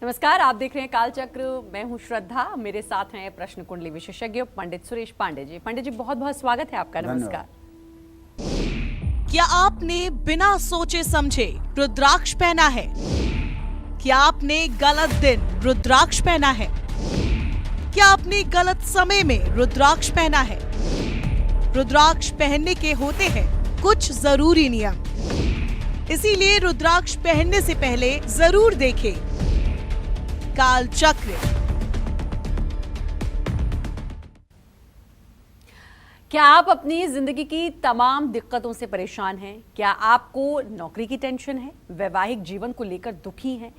नमस्कार, आप देख रहे हैं कालचक्र। मैं हूं श्रद्धा, मेरे साथ हैं प्रश्न कुंडली विशेषज्ञ पंडित सुरेश पांडे जी। पंडित जी, बहुत बहुत स्वागत है आपका। नमस्कार। क्या आपने बिना सोचे समझे रुद्राक्ष पहना है? क्या आपने गलत दिन रुद्राक्ष पहना है? क्या आपने गलत समय में रुद्राक्ष पहना है? रुद्राक्ष पहनने के होते हैं कुछ जरूरी नियम, इसीलिए रुद्राक्ष पहनने से पहले जरूर देखें कालचक्र। क्या आप अपनी जिंदगी की तमाम दिक्कतों से परेशान हैं? क्या आपको नौकरी की टेंशन है? वैवाहिक जीवन को लेकर दुखी हैं?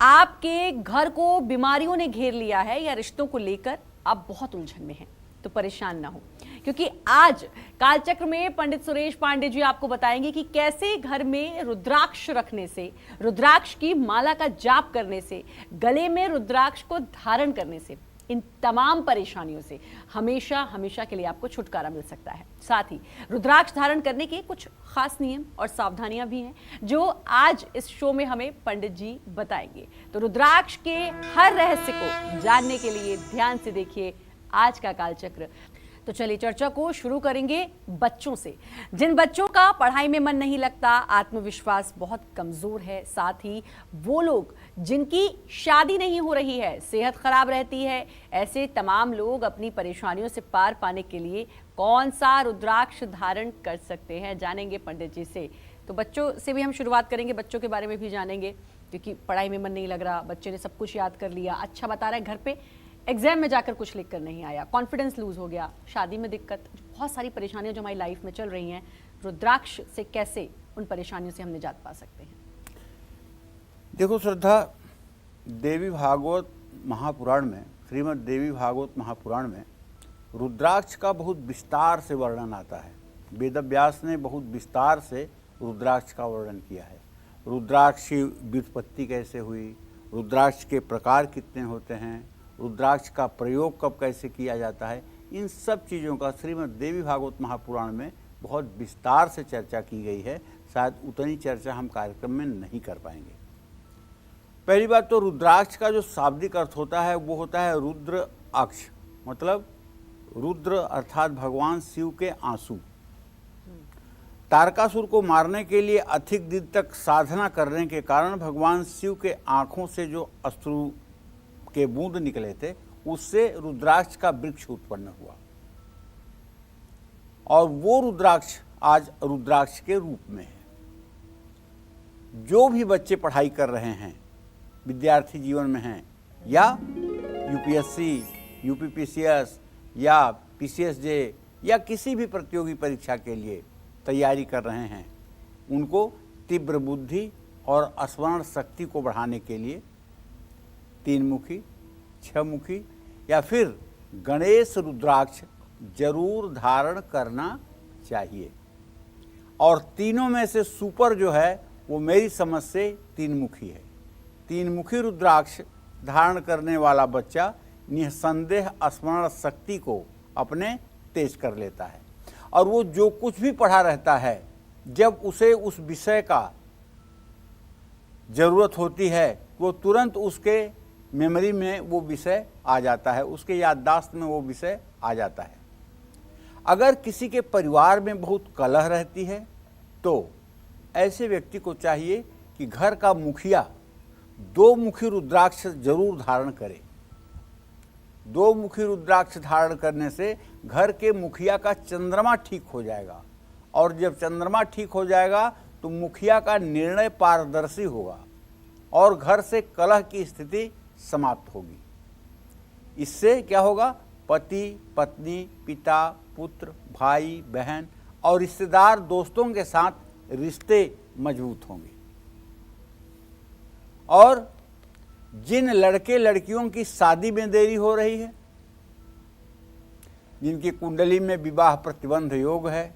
आपके घर को बीमारियों ने घेर लिया है या रिश्तों को लेकर आप बहुत उलझन में हैं? तो परेशान ना हो, क्योंकि आज कालचक्र में पंडित सुरेश पांडे जी आपको बताएंगे कि कैसे घर में रुद्राक्ष रखने से, रुद्राक्ष की माला का जाप करने से, गले में रुद्राक्ष को धारण करने से, इन तमाम परेशानियों से हमेशा हमेशा के लिए आपको छुटकारा मिल सकता है। साथ ही रुद्राक्ष धारण करने के कुछ खास नियम और सावधानियां भी हैं जो आज इस शो में हमें पंडित जी बताएंगे। तो रुद्राक्ष के हर रहस्य को जानने के लिए ध्यान से देखिए आज का कालचक्र। तो चलिए चर्चा को शुरू करेंगे बच्चों से। जिन बच्चों का पढ़ाई में मन नहीं लगता, आत्मविश्वास बहुत कमजोर है, साथ ही वो लोग जिनकी शादी नहीं हो रही है, सेहत खराब रहती है, ऐसे तमाम लोग अपनी परेशानियों से पार पाने के लिए कौन सा रुद्राक्ष धारण कर सकते हैं, जानेंगे पंडित जी से। तो बच्चों से भी हम शुरुआत करेंगे, बच्चों के बारे में भी जानेंगे, क्योंकि पढ़ाई में मन नहीं लग रहा, बच्चे ने सब कुछ याद कर लिया, अच्छा बता रहा है, घर पे एग्जाम में जाकर कुछ लिख कर नहीं आया, कॉन्फिडेंस लूज हो गया, शादी में दिक्कत, बहुत सारी परेशानियां जो हमारी लाइफ में चल रही हैं, रुद्राक्ष से कैसे उन परेशानियों से हम निजात पा सकते हैं? देखो श्रद्धा, देवी भागवत महापुराण में, श्रीमद् देवी भागवत महापुराण में रुद्राक्ष का बहुत विस्तार से वर्णन आता है। वेदव्यास ने बहुत विस्तार से रुद्राक्ष का वर्णन किया है। रुद्राक्ष की व्युत्पत्ति कैसे हुई, रुद्राक्ष के प्रकार कितने होते हैं, रुद्राक्ष का प्रयोग कब कैसे किया जाता है, इन सब चीज़ों का श्रीमद् देवी भागवत महापुराण में बहुत विस्तार से चर्चा की गई है। शायद उतनी चर्चा हम कार्यक्रम में नहीं कर पाएंगे। पहली बात तो रुद्राक्ष का जो शाब्दिक अर्थ होता है वो होता है रुद्र अक्ष, मतलब रुद्र अर्थात भगवान शिव के आंसू। तारकासुर को मारने के लिए अधिक दिन तक साधना करने के कारण भगवान शिव के आँखों से जो अश्रु के बूंद निकले थे, उससे रुद्राक्ष का वृक्ष उत्पन्न हुआ और वो रुद्राक्ष आज रुद्राक्ष के रूप में है। जो भी बच्चे पढ़ाई कर रहे हैं, विद्यार्थी जीवन में हैं, या यूपीएससी, यूपीपीसीएस या पीसीएसजे या किसी भी प्रतियोगी परीक्षा के लिए तैयारी कर रहे हैं, उनको तीव्र बुद्धि और स्मरण शक्ति को बढ़ाने के लिए 3 मुखी, 6 मुखी या फिर गणेश रुद्राक्ष जरूर धारण करना चाहिए। और तीनों में से सुपर जो है वो मेरी समझ से 3 मुखी है। 3 मुखी रुद्राक्ष धारण करने वाला बच्चा निसंदेह स्मरण शक्ति को अपने तेज कर लेता है और वो जो कुछ भी पढ़ा रहता है, जब उसे उस विषय का जरूरत होती है वो तुरंत उसके मेमोरी में वो विषय आ जाता है, उसके याददाश्त में वो विषय आ जाता है। अगर किसी के परिवार में बहुत कलह रहती है तो ऐसे व्यक्ति को चाहिए कि घर का मुखिया 2 मुखी रुद्राक्ष जरूर धारण करे। 2 मुखी रुद्राक्ष धारण करने से घर के मुखिया का चंद्रमा ठीक हो जाएगा और जब चंद्रमा ठीक हो जाएगा तो मुखिया का निर्णय पारदर्शी होगा और घर से कलह की स्थिति समाप्त होगी। इससे क्या होगा, पति पत्नी, पिता पुत्र, भाई बहन और रिश्तेदार दोस्तों के साथ रिश्ते मजबूत होंगे। और जिन लड़के लड़कियों की शादी में देरी हो रही है, जिनकी कुंडली में विवाह प्रतिबंध योग है,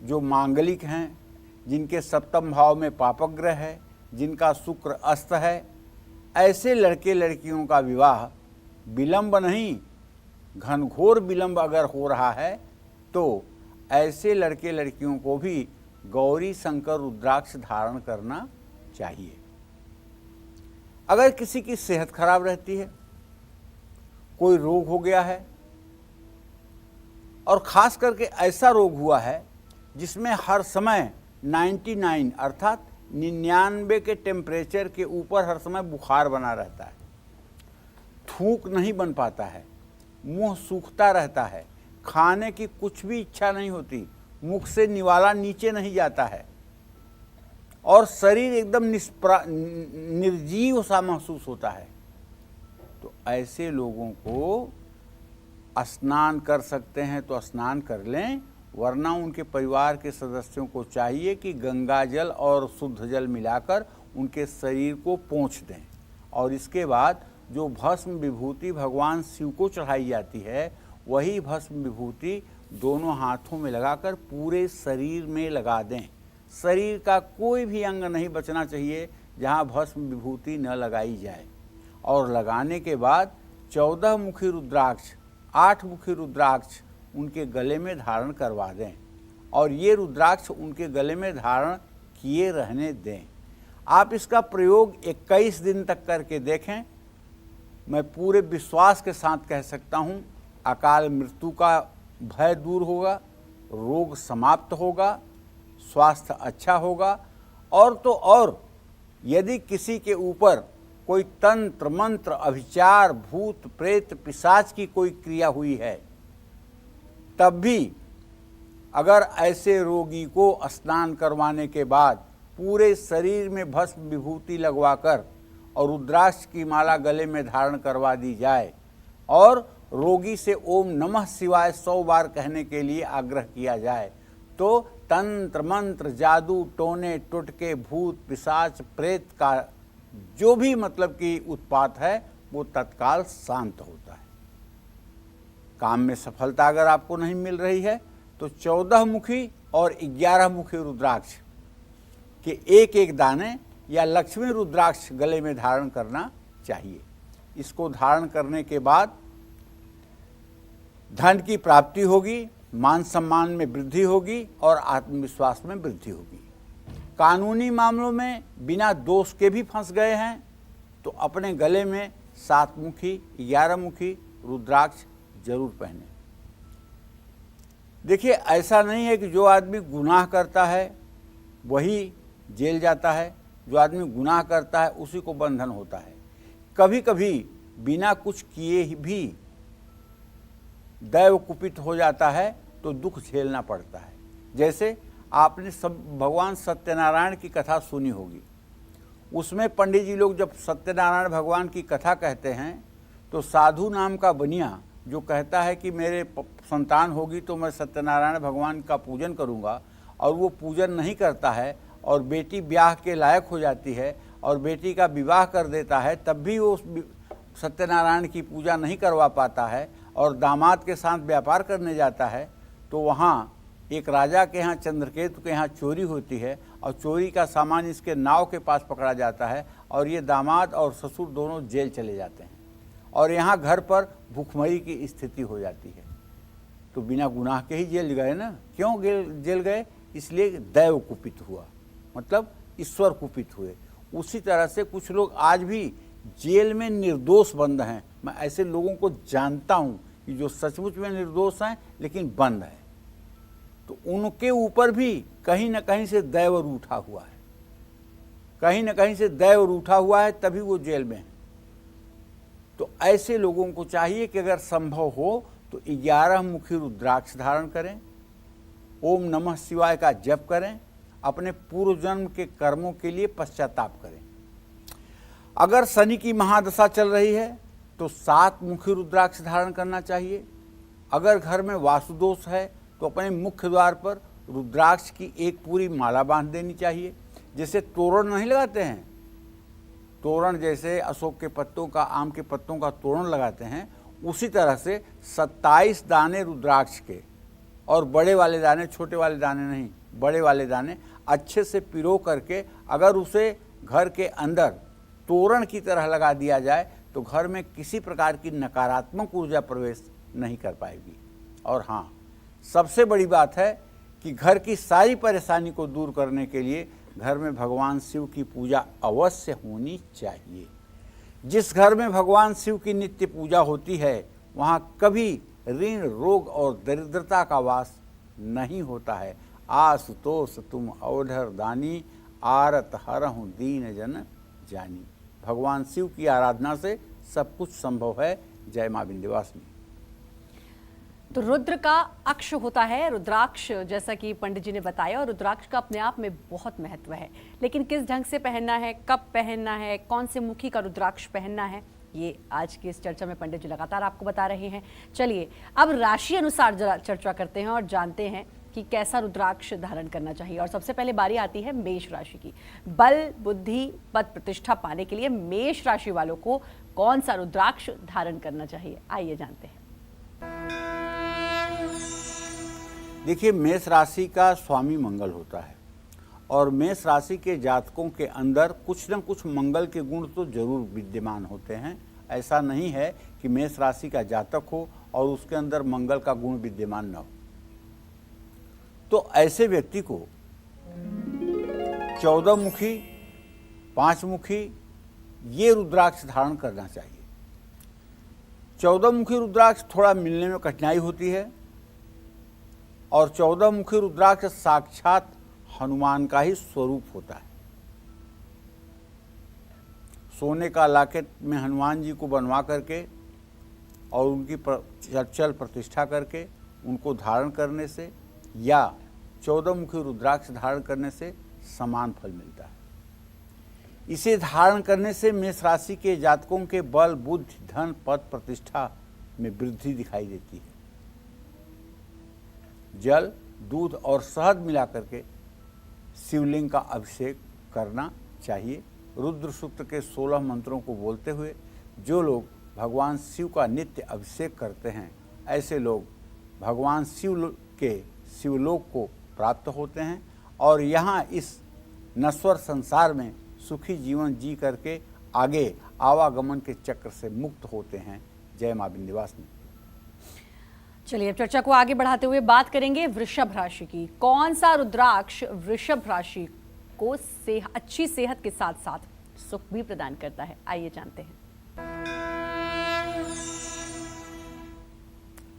जो मांगलिक हैं, जिनके सप्तम भाव में पापक ग्रह है, जिनका शुक्र अस्त है, ऐसे लड़के लड़कियों का विवाह विलंब नहीं, घनघोर विलंब अगर हो रहा है तो ऐसे लड़के लड़कियों को भी गौरी शंकर रुद्राक्ष धारण करना चाहिए। अगर किसी की सेहत खराब रहती है, कोई रोग हो गया है, और खास करके ऐसा रोग हुआ है जिसमें हर समय 99 अर्थात 99 के टेम्परेचर के ऊपर हर समय बुखार बना रहता है, थूक नहीं बन पाता है, मुंह सूखता रहता है, खाने की कुछ भी इच्छा नहीं होती, मुख से निवाला नीचे नहीं जाता है और शरीर एकदम निर्जीव सा महसूस होता है, तो ऐसे लोगों को स्नान कर सकते हैं तो स्नान कर लें, वरना उनके परिवार के सदस्यों को चाहिए कि गंगा जल और शुद्ध जल मिलाकर उनके शरीर को पोंछ दें और इसके बाद जो भस्म विभूति भगवान शिव को चढ़ाई जाती है वही भस्म विभूति दोनों हाथों में लगाकर पूरे शरीर में लगा दें। शरीर का कोई भी अंग नहीं बचना चाहिए जहाँ भस्म विभूति न लगाई जाए। और लगाने के बाद 14 मुखी रुद्राक्ष, 8 मुखी रुद्राक्ष उनके गले में धारण करवा दें और ये रुद्राक्ष उनके गले में धारण किए रहने दें। आप इसका प्रयोग 21 दिन तक करके देखें। मैं पूरे विश्वास के साथ कह सकता हूँ अकाल मृत्यु का भय दूर होगा, रोग समाप्त होगा, स्वास्थ्य अच्छा होगा। और तो और यदि किसी के ऊपर कोई तंत्र मंत्र अभिचार भूत प्रेत पिशाच की कोई क्रिया हुई है, तब भी अगर ऐसे रोगी को स्नान करवाने के बाद पूरे शरीर में भस्म विभूति लगवाकर और रुद्राक्ष की माला गले में धारण करवा दी जाए और रोगी से ओम नमः शिवाय 100 बार कहने के लिए आग्रह किया जाए, तो तंत्र मंत्र जादू टोने टुटके भूत पिशाच प्रेत का जो भी मतलब कि उत्पात है वो तत्काल शांत होता है। काम में सफलता अगर आपको नहीं मिल रही है तो 14 मुखी और 11 मुखी रुद्राक्ष के एक एक दाने या लक्ष्मी रुद्राक्ष गले में धारण करना चाहिए। इसको धारण करने के बाद धन की प्राप्ति होगी, मान सम्मान में वृद्धि होगी और आत्मविश्वास में वृद्धि होगी। कानूनी मामलों में बिना दोष के भी फंस गए हैं तो अपने गले में 7 मुखी 11 मुखी रुद्राक्ष जरूर पहने। देखिए, ऐसा नहीं है कि जो आदमी गुनाह करता है वही जेल जाता है, जो आदमी गुनाह करता है उसी को बंधन होता है। कभी कभी बिना कुछ किए भी दैव कुपित हो जाता है तो दुख झेलना पड़ता है। जैसे आपने सब भगवान सत्यनारायण की कथा सुनी होगी, उसमें पंडित जी लोग जब सत्यनारायण भगवान की कथा कहते हैं तो साधु नाम का बनिया जो कहता है कि मेरे संतान होगी तो मैं सत्यनारायण भगवान का पूजन करूंगा, और वो पूजन नहीं करता है और बेटी ब्याह के लायक हो जाती है और बेटी का विवाह कर देता है, तब भी वो सत्यनारायण की पूजा नहीं करवा पाता है और दामाद के साथ व्यापार करने जाता है, तो वहाँ एक राजा के यहाँ चंद्रकेतु के यहाँ चोरी होती है और चोरी का सामान इसके नाव के पास पकड़ा जाता है और ये दामाद और ससुर दोनों जेल चले जाते हैं और यहाँ घर पर भूखमरी की स्थिति हो जाती है। तो बिना गुनाह के ही जेल गए ना। क्यों जेल गए? इसलिए दैव कुपित हुआ, मतलब ईश्वर कुपित हुए। उसी तरह से कुछ लोग आज भी जेल में निर्दोष बंद हैं। मैं ऐसे लोगों को जानता हूँ कि जो सचमुच में निर्दोष हैं लेकिन बंद हैं, तो उनके ऊपर भी कहीं न कहीं से दैव रूठा हुआ है, कहीं न कहीं से दैव रूठा हुआ है, तभी वो जेल में है। तो ऐसे लोगों को चाहिए कि अगर संभव हो तो 11 मुखी रुद्राक्ष धारण करें, ओम नमः शिवाय का जप करें, अपने पूर्व जन्म के कर्मों के लिए पश्चाताप करें। अगर शनि की महादशा चल रही है तो 7 मुखी रुद्राक्ष धारण करना चाहिए। अगर घर में वास्तुदोष है तो अपने मुख्य द्वार पर रुद्राक्ष की एक पूरी माला बांध देनी चाहिए। जैसे तोरण नहीं लगाते हैं, तोरण जैसे अशोक के पत्तों का, आम के पत्तों का तोरण लगाते हैं, उसी तरह से 27 दाने रुद्राक्ष के, और बड़े वाले दाने, छोटे वाले दाने नहीं, बड़े वाले दाने अच्छे से पिरो करके अगर उसे घर के अंदर तोरण की तरह लगा दिया जाए तो घर में किसी प्रकार की नकारात्मक ऊर्जा प्रवेश नहीं कर पाएगी। और हाँ, सबसे बड़ी बात है कि घर की सारी परेशानी को दूर करने के लिए घर में भगवान शिव की पूजा अवश्य होनी चाहिए। जिस घर में भगवान शिव की नित्य पूजा होती है वहाँ कभी ऋण, रोग और दरिद्रता का वास नहीं होता है। आशुतोष तुम अवधर दानी, आरत हरहु दीन जन जानी। भगवान शिव की आराधना से सब कुछ संभव है। जय मां विंध्यवासिनी। तो रुद्र का अक्ष होता है रुद्राक्ष, जैसा कि पंडित जी ने बताया, और रुद्राक्ष का अपने आप में बहुत महत्व है। लेकिन किस ढंग से पहनना है, कब पहनना है, कौन से मुखी का रुद्राक्ष पहनना है, ये आज की इस चर्चा में पंडित जी लगातार आपको बता रहे हैं। चलिए अब राशि अनुसार जरा चर्चा करते हैं और जानते हैं कि कैसा रुद्राक्ष धारण करना चाहिए। और सबसे पहले बारी आती है मेष राशि की। बल, बुद्धि, पद, प्रतिष्ठा पाने के लिए मेष राशि वालों को कौन सा रुद्राक्ष धारण करना चाहिए, आइए जानते हैं। देखिए, मेष राशि का स्वामी मंगल होता है और मेष राशि के जातकों के अंदर कुछ न कुछ मंगल के गुण तो जरूर विद्यमान होते हैं। ऐसा नहीं है कि मेष राशि का जातक हो और उसके अंदर मंगल का गुण विद्यमान न हो। तो ऐसे व्यक्ति को 14 मुखी, 5 मुखी ये रुद्राक्ष धारण करना चाहिए। 14 मुखी रुद्राक्ष थोड़ा मिलने में कठिनाई होती है और 14 मुखी रुद्राक्ष साक्षात हनुमान का ही स्वरूप होता है। सोने का लॉकेट में हनुमान जी को बनवा करके और उनकी चल प्रतिष्ठा करके उनको धारण करने से या 14 मुखी रुद्राक्ष धारण करने से समान फल मिलता है। इसे धारण करने से मेष राशि के जातकों के बल, बुद्धि, धन, पद, प्रतिष्ठा में वृद्धि दिखाई देती है। जल, दूध और शहद मिला करके शिवलिंग का अभिषेक करना चाहिए। रुद्र सूक्त के 16 मंत्रों को बोलते हुए जो लोग भगवान शिव का नित्य अभिषेक करते हैं, ऐसे लोग भगवान शिव के शिवलोक को प्राप्त होते हैं और यहाँ इस नश्वर संसार में सुखी जीवन जी करके आगे आवागमन के चक्र से मुक्त होते हैं। जय मां विंध्यवासिनी। चलिए अब चर्चा को आगे बढ़ाते हुए बात करेंगे वृषभ राशि की। कौन सा रुद्राक्ष वृषभ राशि को अच्छी सेहत के साथ साथ सुख भी प्रदान करता है, आइए जानते हैं।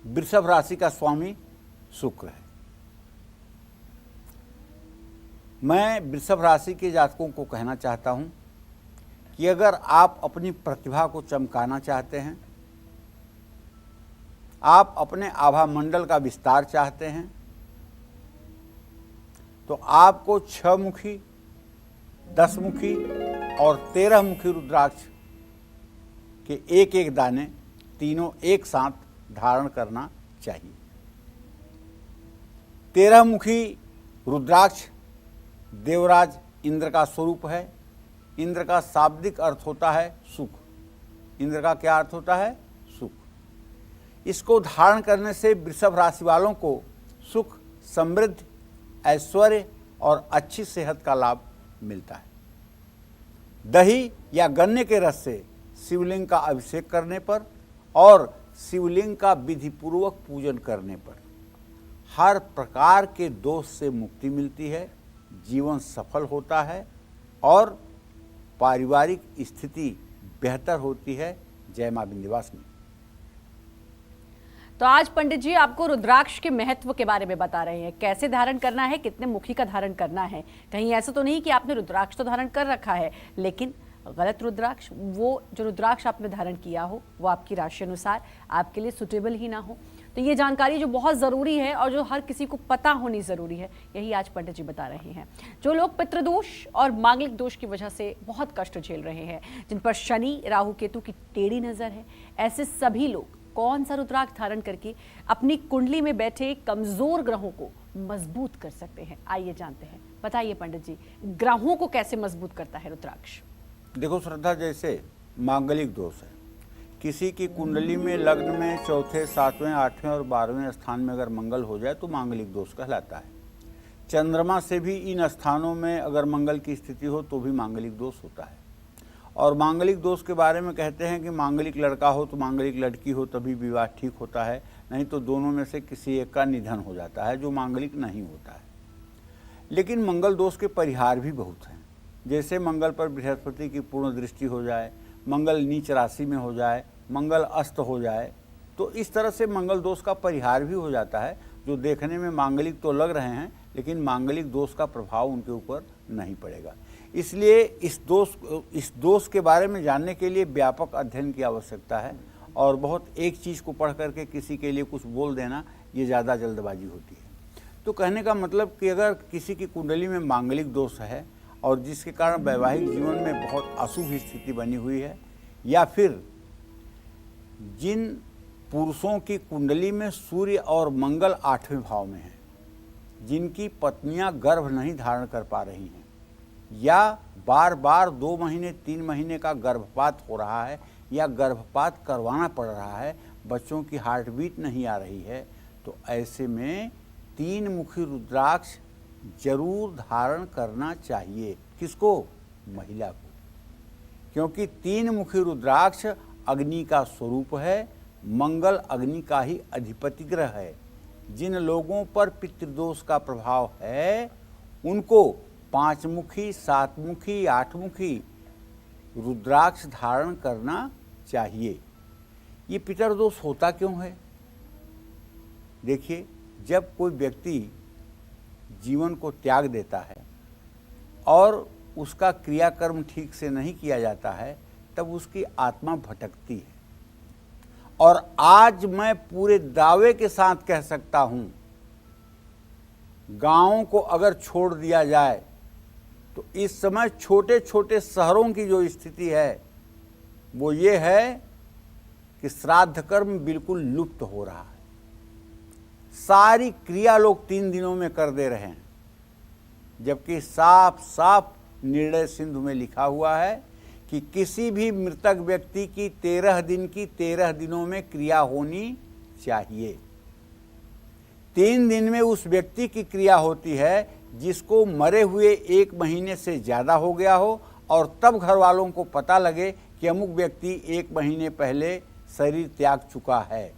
वृषभ राशि का स्वामी शुक्र है। मैं वृषभ राशि के जातकों को कहना चाहता हूं कि अगर आप अपनी प्रतिभा को चमकाना चाहते हैं, आप अपने आभा मंडल का विस्तार चाहते हैं, तो आपको 6 मुखी, 10 मुखी और 13 मुखी रुद्राक्ष के एक एक दाने तीनों एक साथ धारण करना चाहिए। 13 मुखी रुद्राक्ष देवराज इंद्र का स्वरूप है। इंद्र का शाब्दिक अर्थ होता है सुख। इंद्र का क्या अर्थ होता है? सुख। इसको धारण करने से वृषभ राशि वालों को सुख, समृद्धि, ऐश्वर्य और अच्छी सेहत का लाभ मिलता है। दही या गन्ने के रस से शिवलिंग का अभिषेक करने पर और शिवलिंग का विधि पूर्वक पूजन करने पर हर प्रकार के दोष से मुक्ति मिलती है, जीवन सफल होता है और पारिवारिक स्थिति बेहतर होती है। जय मां विंध्यवासिनी। तो आज पंडित जी आपको रुद्राक्ष के महत्व के बारे में बता रहे हैं, कैसे धारण करना है, कितने मुखी का धारण करना है। कहीं ऐसा तो नहीं कि आपने रुद्राक्ष तो धारण कर रखा है लेकिन गलत रुद्राक्ष, वो जो रुद्राक्ष आपने धारण किया हो वो आपकी राशि अनुसार आपके लिए सुटेबल ही ना हो। तो ये जानकारी जो बहुत ज़रूरी है और जो हर किसी को पता होनी ज़रूरी है, यही आज पंडित जी बता रहे हैं। जो लोग पितृदोष और मांगलिक दोष की वजह से बहुत कष्ट झेल रहे हैं, जिन पर शनि, राहु, केतु की टेढ़ी नज़र है, ऐसे सभी लोग कौन सा रुद्राक्ष धारण करके अपनी कुंडली में बैठे कमज़ोर ग्रहों को मजबूत कर सकते हैं, आइए जानते हैं। बताइए पंडित जी, ग्रहों को कैसे मजबूत करता है रुद्राक्ष? देखो श्रद्धा, जैसे मांगलिक दोष है, किसी की कुंडली में लग्न में चौथे, 7वें, 8वें और 12वें स्थान में अगर मंगल हो जाए तो मांगलिक दोष कहलाता है। चंद्रमा से भी इन स्थानों में अगर मंगल की स्थिति हो तो भी मांगलिक दोष होता है। और मांगलिक दोष के बारे में कहते हैं कि मांगलिक लड़का हो तो मांगलिक लड़की हो तभी विवाह ठीक होता है, नहीं तो दोनों में से किसी एक का निधन हो जाता है जो मांगलिक नहीं होता है। लेकिन मंगल दोष के परिहार भी बहुत हैं। जैसे मंगल पर बृहस्पति की पूर्ण दृष्टि हो जाए, मंगल नीच राशि में हो जाए, मंगल अस्त हो जाए, तो इस तरह से मंगल दोष का परिहार भी हो जाता है। जो देखने में मांगलिक तो लग रहे हैं लेकिन मांगलिक दोष का प्रभाव उनके ऊपर नहीं पड़ेगा। इसलिए इस दोष के बारे में जानने के लिए व्यापक अध्ययन की आवश्यकता है, और बहुत एक चीज़ को पढ़ करके किसी के लिए कुछ बोल देना ये ज़्यादा जल्दबाजी होती है। तो कहने का मतलब कि अगर किसी की कुंडली में मांगलिक दोष है और जिसके कारण वैवाहिक जीवन में बहुत अशुभ स्थिति बनी हुई है, या फिर जिन पुरुषों की कुंडली में सूर्य और मंगल 8वें भाव में हैं, जिनकी पत्नियां गर्भ नहीं धारण कर पा रही हैं, या बार बार 2 महीने 3 महीने का गर्भपात हो रहा है या गर्भपात करवाना पड़ रहा है, बच्चों की हार्ट बीट नहीं आ रही है, तो ऐसे में 3 मुखी रुद्राक्ष जरूर धारण करना चाहिए। किसको? महिला को, क्योंकि 3 मुखी रुद्राक्ष अग्नि का स्वरूप है, मंगल अग्नि का ही अधिपति ग्रह है। जिन लोगों पर पितृदोष का प्रभाव है उनको 5 मुखी, 7 मुखी, 8 मुखी रुद्राक्ष धारण करना चाहिए। ये पितृदोष होता क्यों है? देखिए, जब कोई व्यक्ति जीवन को त्याग देता है और उसका क्रियाकर्म ठीक से नहीं किया जाता है, तब उसकी आत्मा भटकती है। और आज मैं पूरे दावे के साथ कह सकता हूं, गांवों को अगर छोड़ दिया जाए तो इस समय छोटे छोटे शहरों की जो स्थिति है वो ये है कि श्राद्ध कर्म बिल्कुल लुप्त हो रहा है। सारी क्रिया लोग 3 दिनों में कर दे रहे हैं, जबकि साफ साफ निर्णय सिंधु में लिखा हुआ है कि किसी भी मृतक व्यक्ति की 13 दिन की 13 दिनों में क्रिया होनी चाहिए। 3 दिन में उस व्यक्ति की क्रिया होती है जिसको मरे हुए 1 महीने से ज़्यादा हो गया हो, और तब घर वालों को पता लगे कि अमुक व्यक्ति 1 महीने पहले शरीर त्याग चुका है।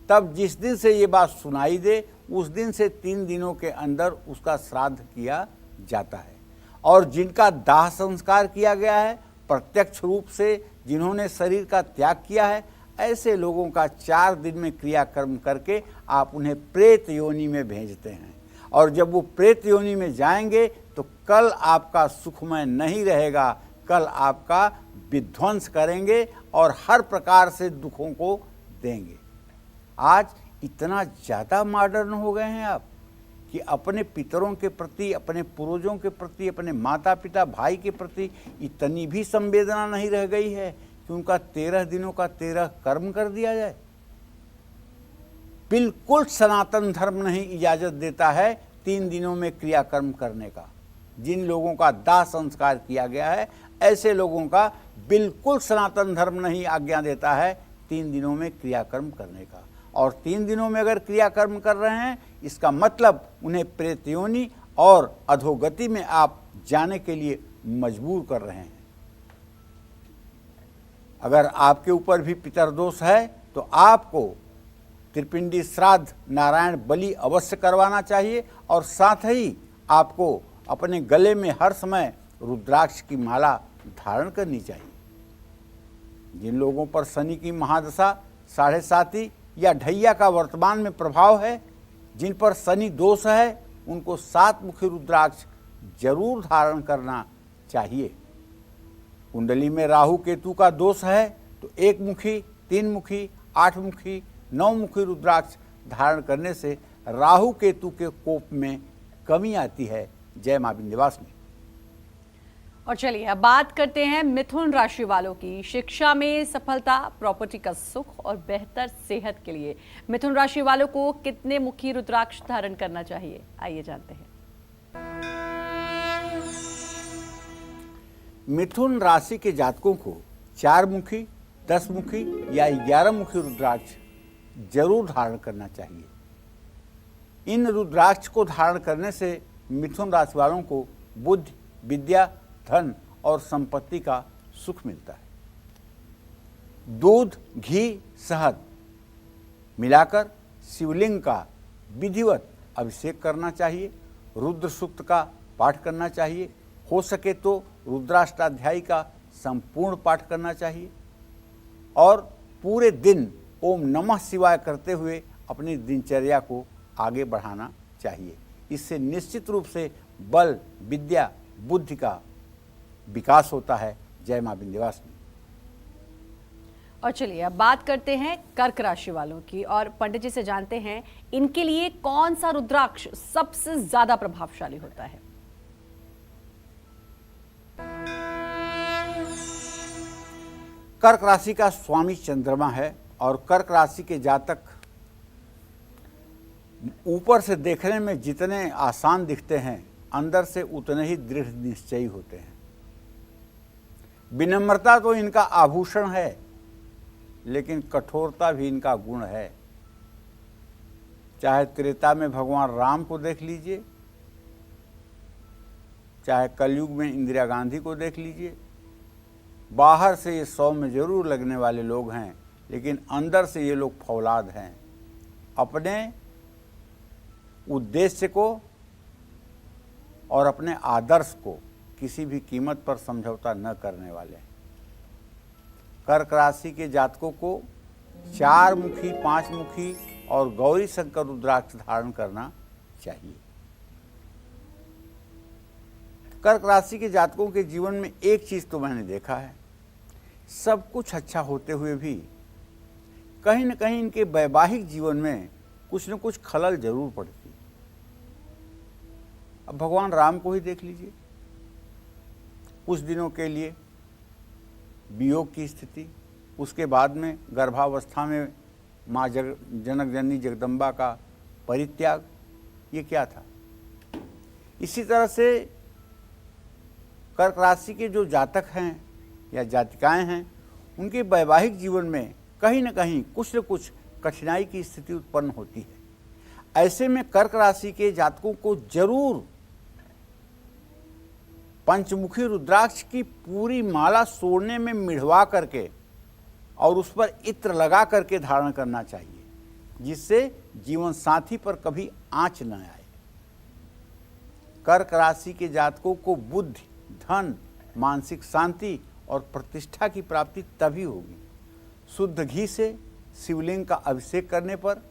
तब जिस दिन से ये बात सुनाई दे उस दिन से 3 दिनों के अंदर उसका श्राद्ध किया जाता है। और जिनका दाह संस्कार किया गया है प्रत्यक्ष रूप से, जिन्होंने शरीर का त्याग किया है, ऐसे लोगों का 4 दिन में क्रियाकर्म करके आप उन्हें प्रेत योनि में भेजते हैं। और जब वो प्रेत योनि में जाएंगे तो कल आपका सुखमय नहीं रहेगा, कल आपका विध्वंस करेंगे और हर प्रकार से दुखों को देंगे। आज इतना ज़्यादा मॉडर्न हो गए हैं आप कि अपने पितरों के प्रति, अपने पूर्वजों के प्रति, अपने माता पिता भाई के प्रति इतनी भी संवेदना नहीं रह गई है कि उनका 13 दिनों का 13 कर्म कर दिया जाए। बिल्कुल सनातन धर्म नहीं इजाजत देता है 3 दिनों में क्रियाकर्म करने का। जिन लोगों का दाह संस्कार किया गया है ऐसे लोगों का बिल्कुल सनातन धर्म नहीं आज्ञा देता है 3 दिनों में क्रियाकर्म करने का। और 3 दिनों में अगर क्रियाकर्म कर रहे हैं इसका मतलब उन्हें प्रेत योनि और अधोगति में आप जाने के लिए मजबूर कर रहे हैं। अगर आपके ऊपर भी पितरदोष है तो आपको त्रिपिंडी श्राद्ध, नारायण बलि अवश्य करवाना चाहिए, और साथ ही आपको अपने गले में हर समय रुद्राक्ष की माला धारण करनी चाहिए। जिन लोगों पर शनि की महादशा, 7.5 या ढैया का वर्तमान में प्रभाव है, जिन पर शनि दोष है, उनको 7 मुखी रुद्राक्ष जरूर धारण करना चाहिए। कुंडली में राहु केतु का दोष है तो 1 मुखी, 3 मुखी, 8 मुखी, 9 मुखी रुद्राक्ष धारण करने से राहु केतु के कोप में कमी आती है। जय मां विंध्यवासिनी। और चलिए अब बात करते हैं मिथुन राशि वालों की। शिक्षा में सफलता, प्रॉपर्टी का सुख और बेहतर सेहत के लिए मिथुन राशि वालों को कितने मुखी रुद्राक्ष धारण करना चाहिए, आइए जानते हैं। मिथुन राशि के जातकों को 4 मुखी, 10 मुखी या 11 मुखी रुद्राक्ष जरूर धारण करना चाहिए। इन रुद्राक्ष को धारण करने से मिथुन राशि वालों को बुद्धि, विद्या, धन और संपत्ति का सुख मिलता है। दूध, घी, शहद मिलाकर शिवलिंग का विधिवत अभिषेक करना चाहिए। रुद्र सूक्त का पाठ करना चाहिए। हो सके तो रुद्राष्टाध्यायी का संपूर्ण पाठ करना चाहिए और पूरे दिन ओम नमः शिवाय करते हुए अपनी दिनचर्या को आगे बढ़ाना चाहिए। इससे निश्चित रूप से बल, विद्या, बुद्धि का विकास होता है। जय मां विंध्यवासिनी। और चलिए अब बात करते हैं कर्क राशि वालों की और पंडित जी से जानते हैं इनके लिए कौन सा रुद्राक्ष सबसे ज्यादा प्रभावशाली होता है। कर्क राशि का स्वामी चंद्रमा है और कर्क राशि के जातक ऊपर से देखने में जितने आसान दिखते हैं, अंदर से उतने ही दृढ़ निश्चयी होते हैं। विनम्रता तो इनका आभूषण है, लेकिन कठोरता भी इनका गुण है। चाहे त्रेता में भगवान राम को देख लीजिए, चाहे कलयुग में इंदिरा गांधी को देख लीजिए। बाहर से ये सौम्य जरूर लगने वाले लोग हैं, लेकिन अंदर से ये लोग फौलाद हैं। अपने उद्देश्य को और अपने आदर्श को किसी भी कीमत पर समझौता न करने वाले हैं। कर्क राशि के जातकों को 4 मुखी, 5 मुखी और गौरी शंकर रुद्राक्ष धारण करना चाहिए। कर्क राशि के जातकों के जीवन में एक चीज तो मैंने देखा है, सब कुछ अच्छा होते हुए भी कहीं न कहीं इनके वैवाहिक जीवन में कुछ न कुछ खलल जरूर पड़ती। अब भगवान राम को ही देख लीजिए, कुछ दिनों के लिए वियोग की स्थिति, उसके बाद में गर्भावस्था में माँ जनक जननी जगदम्बा का परित्याग, ये क्या था। इसी तरह से कर्क राशि के जो जातक हैं या जातिकाएं हैं, उनके वैवाहिक जीवन में कहीं न कहीं कुछ न कुछ कठिनाई की स्थिति उत्पन्न होती है। ऐसे में कर्क राशि के जातकों को जरूर पंचमुखी रुद्राक्ष की पूरी माला सोने में मिढ़वा करके और उस पर इत्र लगा करके धारण करना चाहिए, जिससे जीवन साथी पर कभी आंच न आए। कर्क राशि के जातकों को बुद्धि, धन, मानसिक शांति और प्रतिष्ठा की प्राप्ति तभी होगी। शुद्ध घी से शिवलिंग का अभिषेक करने पर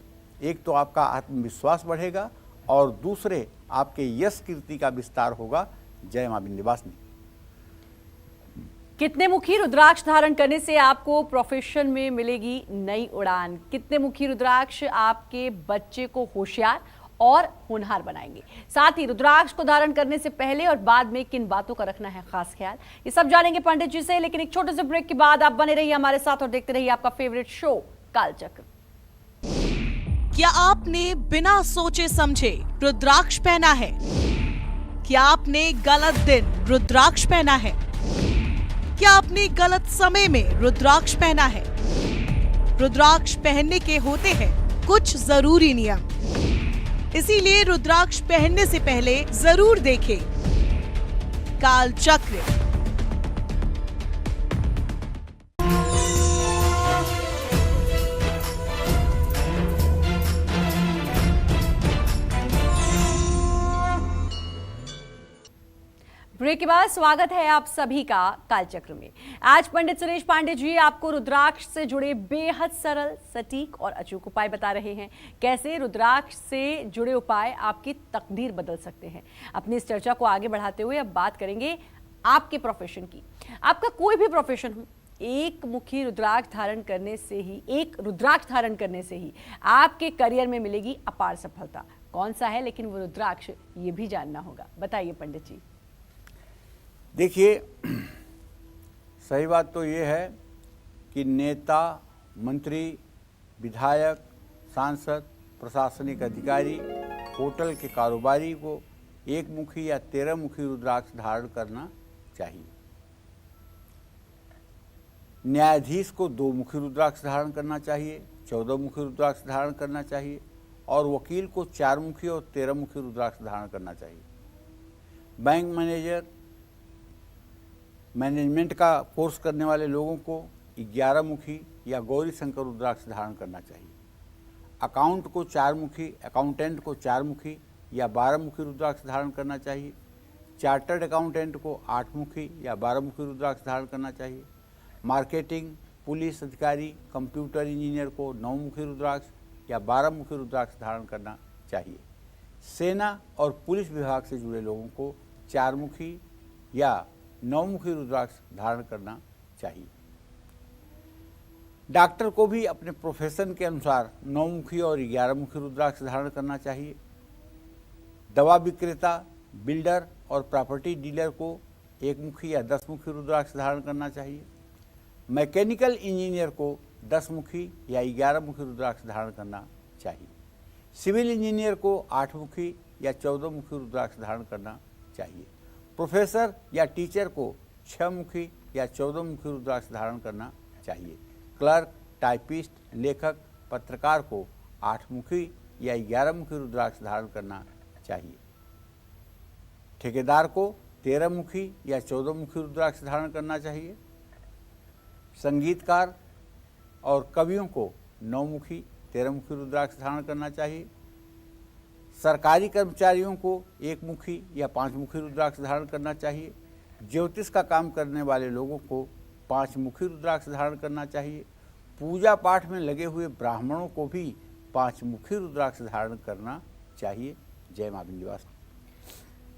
एक तो आपका आत्मविश्वास बढ़ेगा और दूसरे आपके यश कीर्ति का विस्तार होगा। जय मां विंध्यवासिनी। कितने मुखी रुद्राक्ष धारण करने से आपको प्रोफेशन में मिलेगी नई उड़ान? कितने मुखी रुद्राक्ष आपके बच्चे को होशियार और होनहार बनाएंगे? साथ ही रुद्राक्ष को धारण करने से पहले और बाद में किन बातों का रखना है खास ख्याल, ये सब जानेंगे पंडित जी से। लेकिन एक छोटे से ब्रेक के बाद आप बने रहिए हमारे साथ और देखते रहिए आपका फेवरेट शो कालचक्र। क्या आपने बिना सोचे समझे रुद्राक्ष पहना है? क्या आपने गलत दिन रुद्राक्ष पहना है? क्या आपने गलत समय में रुद्राक्ष पहना है? रुद्राक्ष पहनने के होते हैं कुछ जरूरी नियम, इसीलिए रुद्राक्ष पहनने से पहले जरूर देखें कालचक्र। ब्रेक के बाद स्वागत है आप सभी का कालचक्र में। आज पंडित सुरेश पांडे जी आपको रुद्राक्ष से जुड़े बेहद सरल, सटीक और अचूक उपाय बता रहे हैं। कैसे रुद्राक्ष से जुड़े उपाय आपकी तकदीर बदल सकते हैं। अपनी इस चर्चा को आगे बढ़ाते हुए अब बात करेंगे आपके प्रोफेशन की। आपका कोई भी प्रोफेशन हो, एक मुखी रुद्राक्ष धारण करने से ही आपके करियर में मिलेगी अपार सफलता। कौन सा है, लेकिन वो रुद्राक्ष ये भी जानना होगा। बताइए पंडित जी। देखिए, सही बात तो ये है कि नेता, मंत्री, विधायक, सांसद, प्रशासनिक अधिकारी, होटल के कारोबारी को एक मुखी या 13 मुखी रुद्राक्ष धारण करना चाहिए। न्यायाधीश को 2 मुखी रुद्राक्ष धारण करना चाहिए, 14 मुखी रुद्राक्ष धारण करना चाहिए और वकील को 4 मुखी और 13 मुखी रुद्राक्ष धारण करना चाहिए। बैंक मैनेजर, मैनेजमेंट का कोर्स करने वाले लोगों को 11 मुखी या गौरी शंकर रुद्राक्ष धारण करना चाहिए। अकाउंट को 4 मुखी, अकाउंटेंट को 4 मुखी या 12 मुखी रुद्राक्ष धारण करना चाहिए। चार्टर्ड अकाउंटेंट को 8 मुखी या 12 मुखी रुद्राक्ष धारण करना चाहिए। मार्केटिंग, पुलिस अधिकारी, कंप्यूटर इंजीनियर को 9 मुखी रुद्राक्ष या 12 मुखी रुद्राक्ष धारण करना चाहिए। सेना और पुलिस विभाग से जुड़े लोगों को 4 मुखी या 9 मुखी रुद्राक्ष धारण करना चाहिए। डॉक्टर को भी अपने प्रोफेशन के अनुसार 9 मुखी और 11 मुखी रुद्राक्ष धारण करना चाहिए। दवा विक्रेता, बिल्डर और प्रॉपर्टी डीलर को 1 मुखी या 10 मुखी रुद्राक्ष धारण करना चाहिए। मैकेनिकल इंजीनियर को 10 मुखी या 11 मुखी रुद्राक्ष धारण करना चाहिए। सिविल इंजीनियर को 8 मुखी या 14 मुखी रुद्राक्ष धारण करना चाहिए। प्रोफेसर या टीचर को 6 मुखी या 14 मुखी रुद्राक्ष धारण करना चाहिए। क्लर्क, टाइपिस्ट, लेखक, पत्रकार को 8 मुखी या 11 मुखी रुद्राक्ष धारण करना चाहिए। ठेकेदार को 13 मुखी या 14 मुखी रुद्राक्ष धारण करना चाहिए। संगीतकार और कवियों को 9 मुखी 13 मुखी रुद्राक्ष धारण करना चाहिए। सरकारी कर्मचारियों को 1 मुखी या 5 मुखी रुद्राक्ष धारण करना चाहिए। ज्योतिष का काम करने वाले लोगों को 5 मुखी रुद्राक्ष धारण करना चाहिए। पूजा पाठ में लगे हुए ब्राह्मणों को भी 5 मुखी रुद्राक्ष धारण करना चाहिए। जय मां विंध्यवासिनी।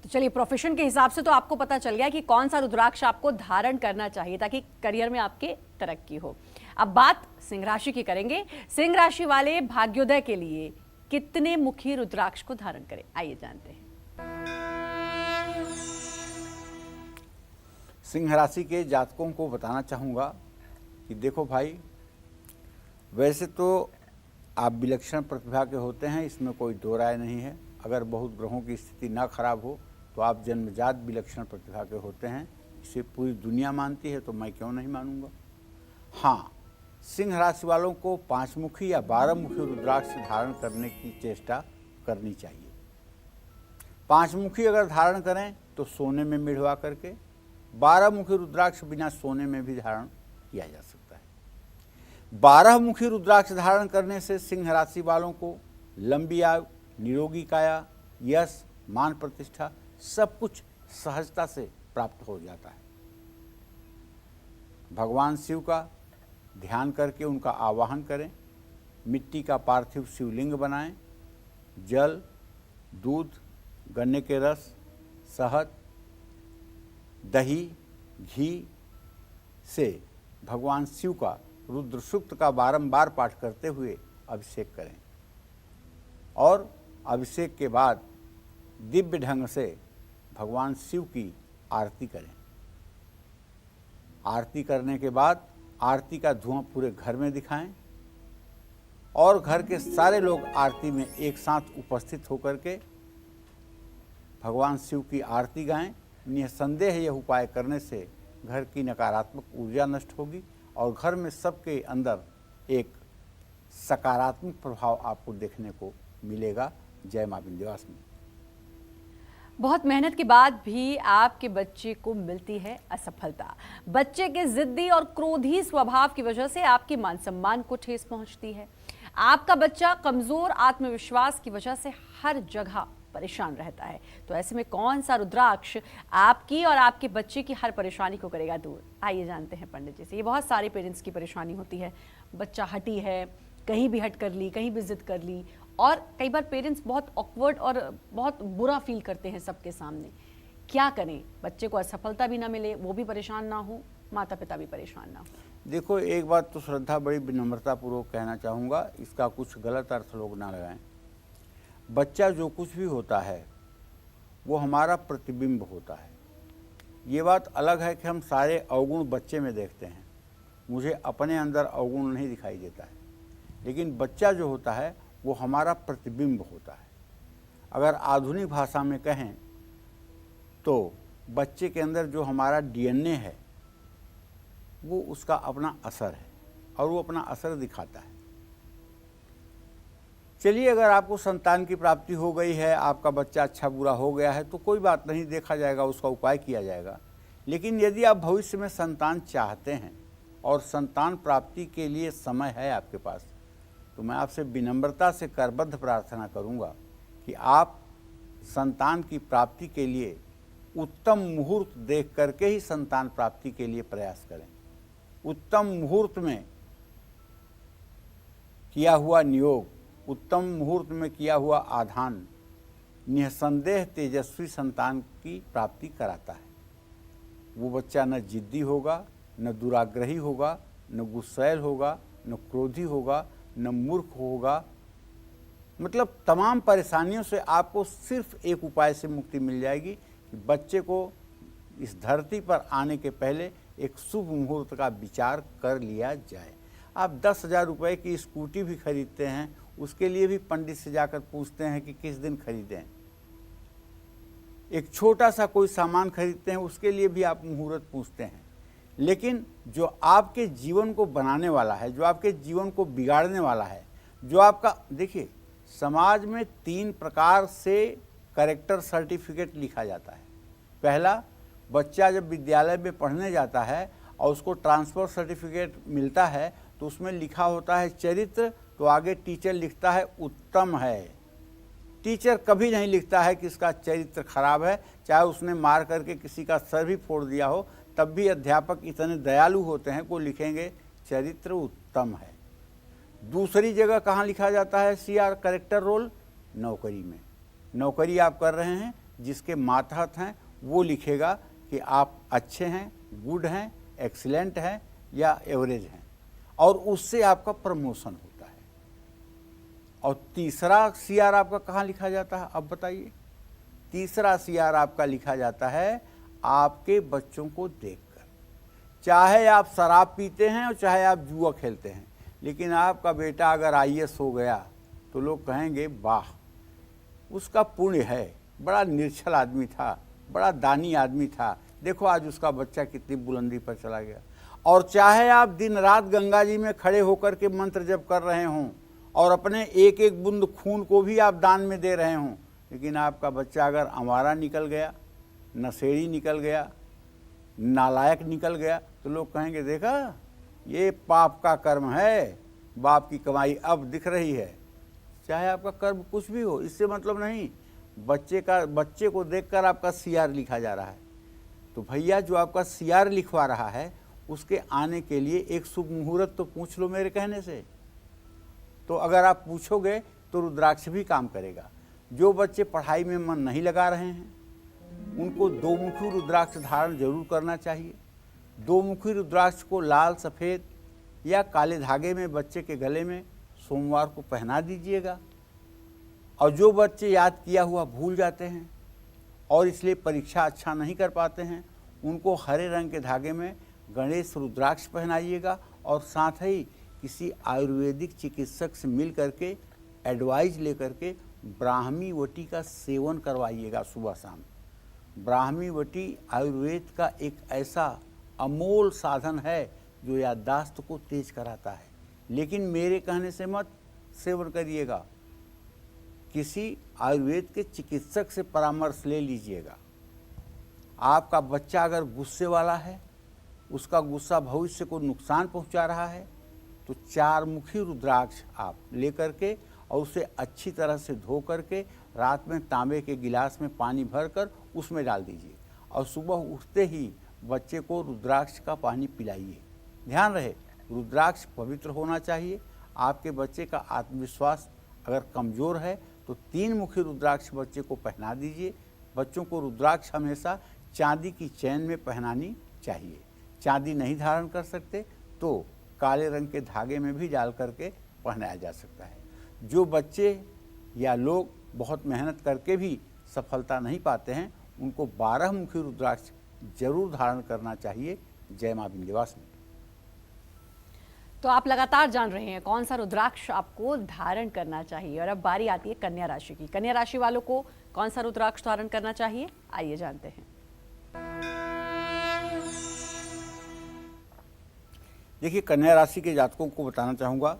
तो चलिए, प्रोफेशन के हिसाब से तो आपको पता चल गया कि कौन सा रुद्राक्ष आपको धारण करना चाहिए ताकि करियर में आपके तरक्की हो। अब बात सिंह राशि की करेंगे। सिंह राशि वाले भाग्योदय के लिए कितने मुखी रुद्राक्ष को धारण करें, आइए जानते हैं। सिंह राशि के जातकों को बताना चाहूँगा कि देखो भाई, वैसे तो आप विलक्षण प्रतिभा के होते हैं, इसमें कोई दो राय नहीं है। अगर बहुत ग्रहों की स्थिति ना खराब हो तो आप जन्मजात विलक्षण प्रतिभा के होते हैं। इसे पूरी दुनिया मानती है तो मैं क्यों नहीं मानूंगा। हाँ, सिंह राशि वालों को 5 मुखी या 12 मुखी रुद्राक्ष धारण करने की चेष्टा करनी चाहिए। 5 मुखी अगर धारण करें तो सोने में मिढ़वा करके, 12 मुखी रुद्राक्ष बिना सोने में भी धारण किया जा सकता है। 12 मुखी रुद्राक्ष धारण करने से सिंह राशि वालों को लंबी आयु, निरोगी काया, यश, मान प्रतिष्ठा सब कुछ सहजता से प्राप्त हो जाता है। भगवान शिव का ध्यान करके उनका आवाहन करें। मिट्टी का पार्थिव शिवलिंग बनाएं। जल, दूध, गन्ने के रस, शहद, दही, घी से भगवान शिव का रुद्र सूक्त का बारंबार पाठ करते हुए अभिषेक करें और अभिषेक के बाद दिव्य ढंग से भगवान शिव की आरती करें। आरती करने के बाद आरती का धुआं पूरे घर में दिखाएं और घर के सारे लोग आरती में एक साथ उपस्थित होकर के भगवान शिव की आरती गाएं। निसंदेह यह उपाय करने से घर की नकारात्मक ऊर्जा नष्ट होगी और घर में सबके अंदर एक सकारात्मक प्रभाव आपको देखने को मिलेगा। जय मां विंध्यवासिनी। बहुत मेहनत के बाद भी आपके बच्चे को मिलती है असफलता। बच्चे के जिद्दी और क्रोधी स्वभाव की वजह से आपके मान सम्मान को ठेस पहुंचती है। आपका बच्चा कमजोर आत्मविश्वास की वजह से हर जगह परेशान रहता है। तो ऐसे में कौन सा रुद्राक्ष आपकी और आपके बच्चे की हर परेशानी को करेगा दूर, आइए जानते हैं पंडित जी से। ये बहुत सारे पेरेंट्स की परेशानी होती है। बच्चा हटी है, कहीं भी हट कर ली, कहीं भी जिद कर ली, और कई बार पेरेंट्स बहुत ऑकवर्ड और बहुत बुरा फील करते हैं सबके सामने। क्या करें, बच्चे को असफलता भी ना मिले, वो भी परेशान ना हो, माता पिता भी परेशान ना हो। देखो, एक बात तो श्रद्धा बड़ी विनम्रता पूर्वक कहना चाहूँगा, इसका कुछ गलत अर्थ लोग ना लगाएं। बच्चा जो कुछ भी होता है वो हमारा प्रतिबिंब होता है। ये बात अलग है कि हम सारे अवगुण बच्चे में देखते हैं, मुझे अपने अंदर अवगुण नहीं दिखाई देता है, लेकिन बच्चा जो होता है वो हमारा प्रतिबिंब होता है। अगर आधुनिक भाषा में कहें तो बच्चे के अंदर जो हमारा डीएनए है वो उसका अपना असर है और वो अपना असर दिखाता है। चलिए, अगर आपको संतान की प्राप्ति हो गई है, आपका बच्चा अच्छा बुरा हो गया है तो कोई बात नहीं, देखा जाएगा, उसका उपाय किया जाएगा। लेकिन यदि आप भविष्य में संतान चाहते हैं और संतान प्राप्ति के लिए समय है आपके पास, तो मैं आपसे विनम्रता से करबद्ध प्रार्थना करूंगा कि आप संतान की प्राप्ति के लिए उत्तम मुहूर्त देख करके ही संतान प्राप्ति के लिए प्रयास करें। उत्तम मुहूर्त में किया हुआ नियोग, उत्तम मुहूर्त में किया हुआ आधान निसंदेह तेजस्वी संतान की प्राप्ति कराता है। वो बच्चा न जिद्दी होगा, न दुराग्रही होगा, न गुस्सैल होगा, न क्रोधी होगा, न मूर्ख होगा। मतलब तमाम परेशानियों से आपको सिर्फ एक उपाय से मुक्ति मिल जाएगी कि बच्चे को इस धरती पर आने के पहले एक शुभ मुहूर्त का विचार कर लिया जाए। आप 10,000 रुपये की स्कूटी भी खरीदते हैं, उसके लिए भी पंडित से जाकर पूछते हैं कि किस दिन खरीदें। एक छोटा सा कोई सामान खरीदते हैं, उसके लिए भी आप मुहूर्त पूछते हैं। लेकिन जो आपके जीवन को बनाने वाला है, जो आपके जीवन को बिगाड़ने वाला है, जो आपका, देखिए समाज में 3 प्रकार से कैरेक्टर सर्टिफिकेट लिखा जाता है। पहला, बच्चा जब विद्यालय में पढ़ने जाता है और उसको ट्रांसफ़र सर्टिफिकेट मिलता है तो उसमें लिखा होता है चरित्र, तो आगे टीचर लिखता है उत्तम है। टीचर कभी नहीं लिखता है कि इसका चरित्र खराब है, चाहे उसने मार करके किसी का सर भी फोड़ दिया हो, तब भी अध्यापक इतने दयालु होते हैं को लिखेंगे चरित्र उत्तम है। दूसरी जगह कहाँ लिखा जाता है CR कैरेक्टर रोल? नौकरी में। नौकरी आप कर रहे हैं, जिसके मातहत हैं वो लिखेगा कि आप अच्छे हैं, गुड हैं, एक्सीलेंट हैं या एवरेज हैं, और उससे आपका प्रमोशन होता है। और तीसरा CR आपका कहाँ लिखा जाता है, अब बताइए? तीसरा CR आपका लिखा जाता है आपके बच्चों को देखकर। चाहे आप शराब पीते हैं और चाहे आप जुआ खेलते हैं, लेकिन आपका बेटा अगर IAS हो गया तो लोग कहेंगे वाह, उसका पुण्य है, बड़ा निर्छल आदमी था, बड़ा दानी आदमी था, देखो आज उसका बच्चा कितनी बुलंदी पर चला गया। और चाहे आप दिन रात गंगा जी में खड़े होकर के मंत्र जप कर रहे हों और अपने एक एक बूंद खून को भी आप दान में दे रहे हों, लेकिन आपका बच्चा अगर आवारा निकल गया, नशेड़ी निकल गया, नालायक निकल गया, तो लोग कहेंगे देखा ये पाप का कर्म है, बाप की कमाई अब दिख रही है। चाहे आपका कर्म कुछ भी हो, इससे मतलब नहीं, बच्चे को देखकर आपका CR लिखा जा रहा है। तो भैया जो आपका CR लिखवा रहा है उसके आने के लिए एक शुभ मुहूर्त तो पूछ लो मेरे कहने से। तो अगर आप पूछोगे तो रुद्राक्ष भी काम करेगा। जो बच्चे पढ़ाई में मन नहीं लगा रहे हैं उनको 2 मुखी रुद्राक्ष धारण जरूर करना चाहिए। 2 मुखी रुद्राक्ष को लाल, सफ़ेद या काले धागे में बच्चे के गले में सोमवार को पहना दीजिएगा। और जो बच्चे याद किया हुआ भूल जाते हैं और इसलिए परीक्षा अच्छा नहीं कर पाते हैं, उनको हरे रंग के धागे में गणेश रुद्राक्ष पहनाइएगा और साथ ही किसी आयुर्वेदिक चिकित्सक से मिल करके एडवाइस लेकर के ब्राह्मी वटी का सेवन करवाइएगा सुबह शाम। ब्राह्मी वटी आयुर्वेद का एक ऐसा अमोल साधन है जो याददाश्त को तेज कराता है, लेकिन मेरे कहने से मत सेवन करिएगा, किसी आयुर्वेद के चिकित्सक से परामर्श ले लीजिएगा। आपका बच्चा अगर गुस्से वाला है, उसका गुस्सा भविष्य को नुकसान पहुंचा रहा है, तो 4 मुखी रुद्राक्ष आप ले करके और उसे अच्छी तरह से धो करके रात में तांबे के गिलास में पानी भरकर उसमें डाल दीजिए और सुबह उठते ही बच्चे को रुद्राक्ष का पानी पिलाइए। ध्यान रहे, रुद्राक्ष पवित्र होना चाहिए। आपके बच्चे का आत्मविश्वास अगर कमज़ोर है तो 3 मुखी रुद्राक्ष बच्चे को पहना दीजिए। बच्चों को रुद्राक्ष हमेशा चांदी की चैन में पहनानी चाहिए। चांदी नहीं धारण कर सकते तो काले रंग के धागे में भी डाल करके पहनाया जा सकता है। जो बच्चे या लोग बहुत मेहनत करके भी सफलता नहीं पाते हैं, उनको 12 मुखी रुद्राक्ष जरूर धारण करना चाहिए। जय मां विंध्यवासिनी। तो आप लगातार जान रहे हैं कौन सा रुद्राक्ष आपको धारण करना चाहिए। और अब बारी आती है कन्या राशि की। कन्या राशि वालों को कौन सा रुद्राक्ष धारण करना चाहिए, आइए जानते हैं। देखिए, कन्या राशि के जातकों को बताना चाहूँगा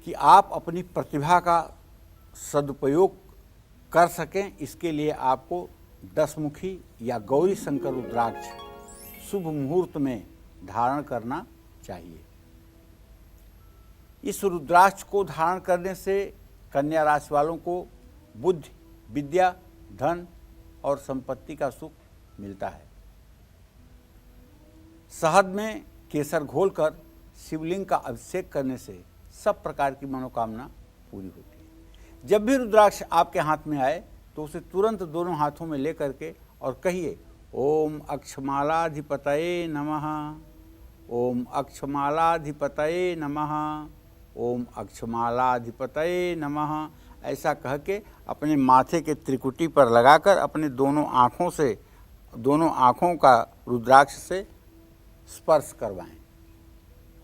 कि आप अपनी प्रतिभा का सदुपयोग कर सकें, इसके लिए आपको 10 मुखी या गौरी शंकर रुद्राक्ष शुभ मुहूर्त में धारण करना चाहिए। इस रुद्राक्ष को धारण करने से कन्या राशि वालों को बुद्धि, विद्या, धन और संपत्ति का सुख मिलता है। शहद में केसर घोलकर शिवलिंग का अभिषेक करने से सब प्रकार की मनोकामना पूरी होती है। जब भी रुद्राक्ष आपके हाथ में आए तो उसे तुरंत दोनों हाथों में लेकर के और कहिए, ओम अक्षमालाधिपतये नमः, ओम अक्षमालाधिपतये नमः, ओम अक्षमालाधिपतये नमः। ऐसा कह के अपने माथे के त्रिकुटी पर लगाकर अपने दोनों आँखों का रुद्राक्ष से स्पर्श करवाएं।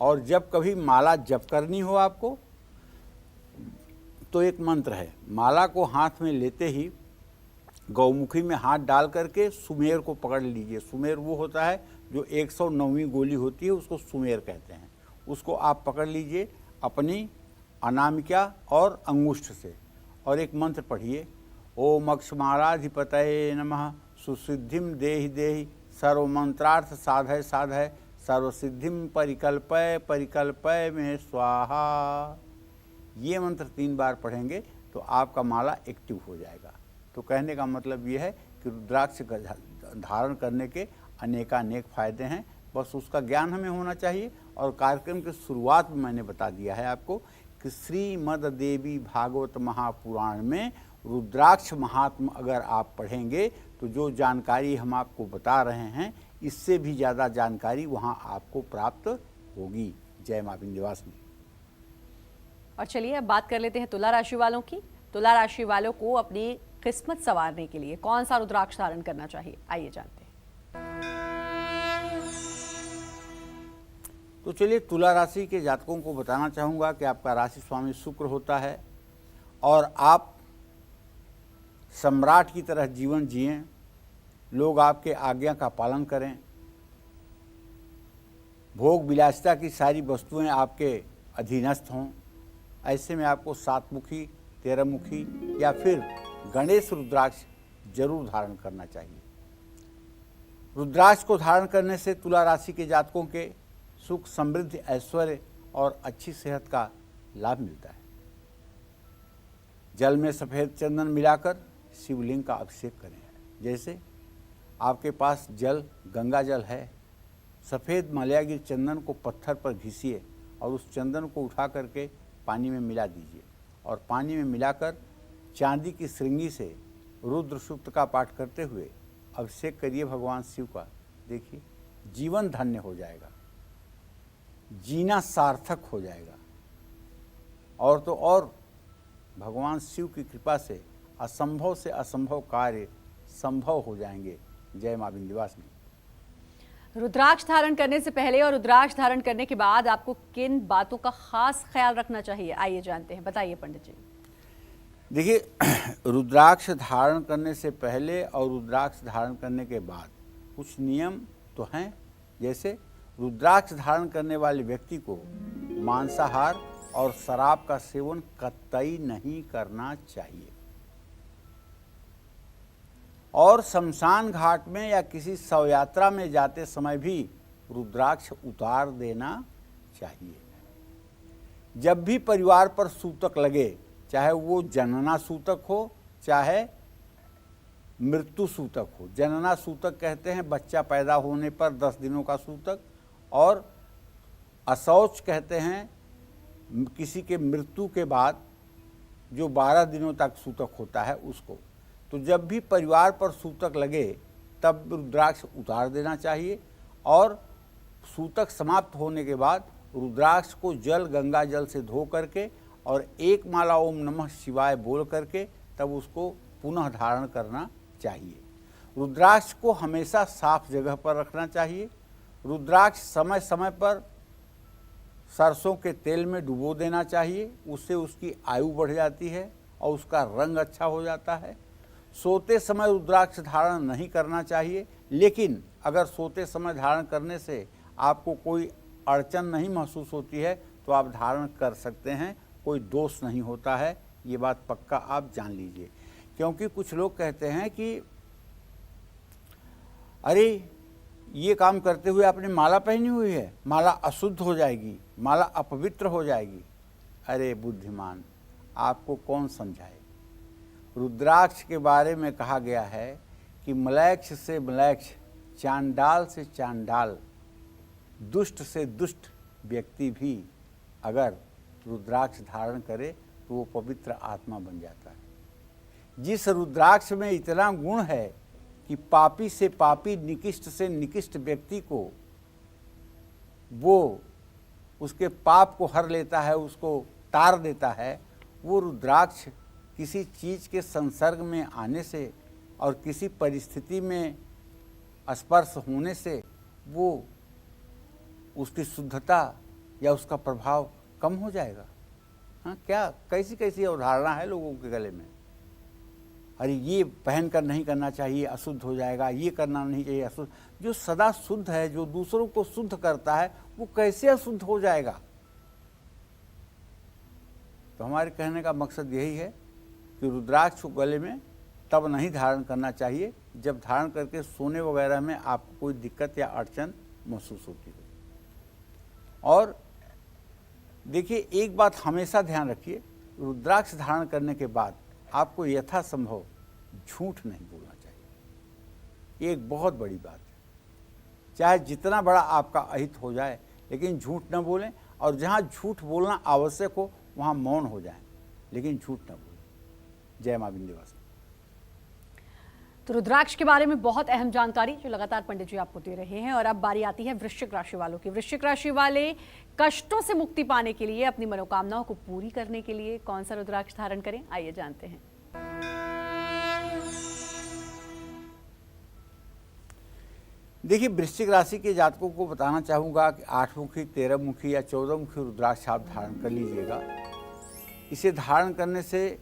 और जब कभी माला जप करनी हो आपको तो एक मंत्र है, माला को हाथ में लेते ही गौमुखी में हाथ डाल करके सुमेर को पकड़ लीजिए। सुमेर वो होता है जो 109वीं गोली होती है, उसको सुमेर कहते हैं। उसको आप पकड़ लीजिए अपनी अनामिका और अंगुष्ठ से और एक मंत्र पढ़िए, ओम अक्षमालाधिपतये नमः, सुसिद्धिम देहि देहि, सर्वमंत्रार्थ साधय साधय, सर्वसिद्धिम परिकल्पय परिकल्पय में स्वाहा। ये मंत्र 3 बार पढ़ेंगे तो आपका माला एक्टिव हो जाएगा। तो कहने का मतलब ये है कि रुद्राक्ष धारण करने के अनेकानेक फायदे हैं, बस उसका ज्ञान हमें होना चाहिए। और कार्यक्रम की शुरुआत में मैंने बता दिया है आपको कि श्रीमद् देवी भागवत महापुराण में रुद्राक्ष महात्म अगर आप पढ़ेंगे तो जो जानकारी हम आपको बता रहे हैं इससे भी ज़्यादा जानकारी वहाँ आपको प्राप्त होगी। जय माँ विंध्यवासिनी। और चलिए अब बात कर लेते हैं तुला राशि वालों की। तुला राशि वालों को अपनी किस्मत संवारने के लिए कौन सा रुद्राक्ष धारण करना चाहिए, आइए जानते हैं। तो चलिए तुला राशि के जातकों को बताना चाहूँगा कि आपका राशि स्वामी शुक्र होता है और आप सम्राट की तरह जीवन जिएं, लोग आपके आज्ञा का पालन करें, भोग विलासिता की सारी वस्तुएं आपके अधीनस्थ हों। ऐसे में आपको 7 मुखी 13 मुखी या फिर गणेश रुद्राक्ष जरूर धारण करना चाहिए। रुद्राक्ष को धारण करने से तुला राशि के जातकों के सुख समृद्धि ऐश्वर्य और अच्छी सेहत का लाभ मिलता है। जल में सफ़ेद चंदन मिलाकर शिवलिंग का अभिषेक करें। जैसे आपके पास जल गंगा जल है, सफ़ेद मलयागी चंदन को पत्थर पर घिसिए और उस चंदन को उठा करके पानी में मिला दीजिए और पानी में मिलाकर चांदी की श्रृंगी से रुद्र सूक्त का पाठ करते हुए अभिषेक करिए भगवान शिव का। देखिए जीवन धन्य हो जाएगा, जीना सार्थक हो जाएगा और तो और भगवान शिव की कृपा से असंभव कार्य संभव हो जाएंगे। जय माँ विंध्यवासिनी। रुद्राक्ष धारण करने से पहले और रुद्राक्ष धारण करने के बाद आपको किन बातों का खास ख्याल रखना चाहिए, आइए जानते हैं, बताइए पंडित जी। देखिए रुद्राक्ष धारण करने से पहले और रुद्राक्ष धारण करने के बाद कुछ नियम तो हैं। जैसे रुद्राक्ष धारण करने वाले व्यक्ति को मांसाहार और शराब का सेवन कतई नहीं करना चाहिए और शमशान घाट में या किसी शव यात्रा में जाते समय भी रुद्राक्ष उतार देना चाहिए। जब भी परिवार पर सूतक लगे, चाहे वो जनना सूतक हो चाहे मृत्यु सूतक हो। जनना सूतक कहते हैं बच्चा पैदा होने पर 10 दिनों का सूतक, और अशौच कहते हैं किसी के मृत्यु के बाद जो 12 दिनों तक सूतक होता है उसको। तो जब भी परिवार पर सूतक लगे तब रुद्राक्ष उतार देना चाहिए और सूतक समाप्त होने के बाद रुद्राक्ष को गंगा जल से धो करके और 1 माला ओम नमः शिवाय बोल करके तब उसको पुनः धारण करना चाहिए। रुद्राक्ष को हमेशा साफ जगह पर रखना चाहिए। रुद्राक्ष समय समय पर सरसों के तेल में डुबो देना चाहिए, उससे उसकी आयु बढ़ जाती है और उसका रंग अच्छा हो जाता है। सोते समय रुद्राक्ष धारण नहीं करना चाहिए, लेकिन अगर सोते समय धारण करने से आपको कोई अड़चन नहीं महसूस होती है तो आप धारण कर सकते हैं, कोई दोष नहीं होता है। ये बात पक्का आप जान लीजिए। क्योंकि कुछ लोग कहते हैं कि अरे ये काम करते हुए आपने माला पहनी हुई है, माला अशुद्ध हो जाएगी, माला अपवित्र हो जाएगी। अरे बुद्धिमान, आपको कौन समझाए। रुद्राक्ष के बारे में कहा गया है कि मलैक्ष से मलैक्ष, चांडाल से चांडाल, दुष्ट से दुष्ट व्यक्ति भी अगर रुद्राक्ष धारण करे तो वो पवित्र आत्मा बन जाता है। जिस रुद्राक्ष में इतना गुण है कि पापी से पापी, निकृष्ट से निकृष्ट व्यक्ति को वो उसके पाप को हर लेता है, उसको तार देता है, वो रुद्राक्ष किसी चीज़ के संसर्ग में आने से और किसी परिस्थिति में स्पर्श होने से वो उसकी शुद्धता या उसका प्रभाव कम हो जाएगा। हाँ, क्या कैसी कैसी अवधारणा है लोगों के गले में। अरे ये पहन कर नहीं करना चाहिए, अशुद्ध हो जाएगा, ये करना नहीं चाहिए, अशुद्ध। जो सदा शुद्ध है, जो दूसरों को शुद्ध करता है, वो कैसे अशुद्ध हो जाएगा। तो हमारे कहने का मकसद यही है कि रुद्राक्ष को गले में तब नहीं धारण करना चाहिए जब धारण करके सोने वगैरह में आपको कोई दिक्कत या अड़चन महसूस होती हो। और देखिए, एक बात हमेशा ध्यान रखिए, रुद्राक्ष धारण करने के बाद आपको यथासंभव झूठ नहीं बोलना चाहिए। एक बहुत बड़ी बात है। चाहे जितना बड़ा आपका अहित हो जाए, लेकिन झूठ न बोलें, और जहाँ झूठ बोलना आवश्यक हो वहाँ मौन हो जाएं, लेकिन झूठ न बोलें। जय मां विंध्यवासिनी। तो रुद्राक्ष के बारे में बहुत अहम जानकारी जो लगातार पंडित जी आपको दे रहे हैं। और अब बारी आती है वृश्चिक राशि वालों की। वृश्चिक राशि वाले कष्टों से मुक्ति पाने के लिए, अपनी मनोकामनाओं को पूरी करने के लिए कौन सा रुद्राक्ष धारण करें, आइए जानते हैं। देखिए, वृश्चिक राशि के जातकों को बताना चाहूँगा कि 8 मुखी, 13 मुखी या 14 मुखी रुद्राक्ष आप धारण कर लीजिएगा। इसे धारण करने से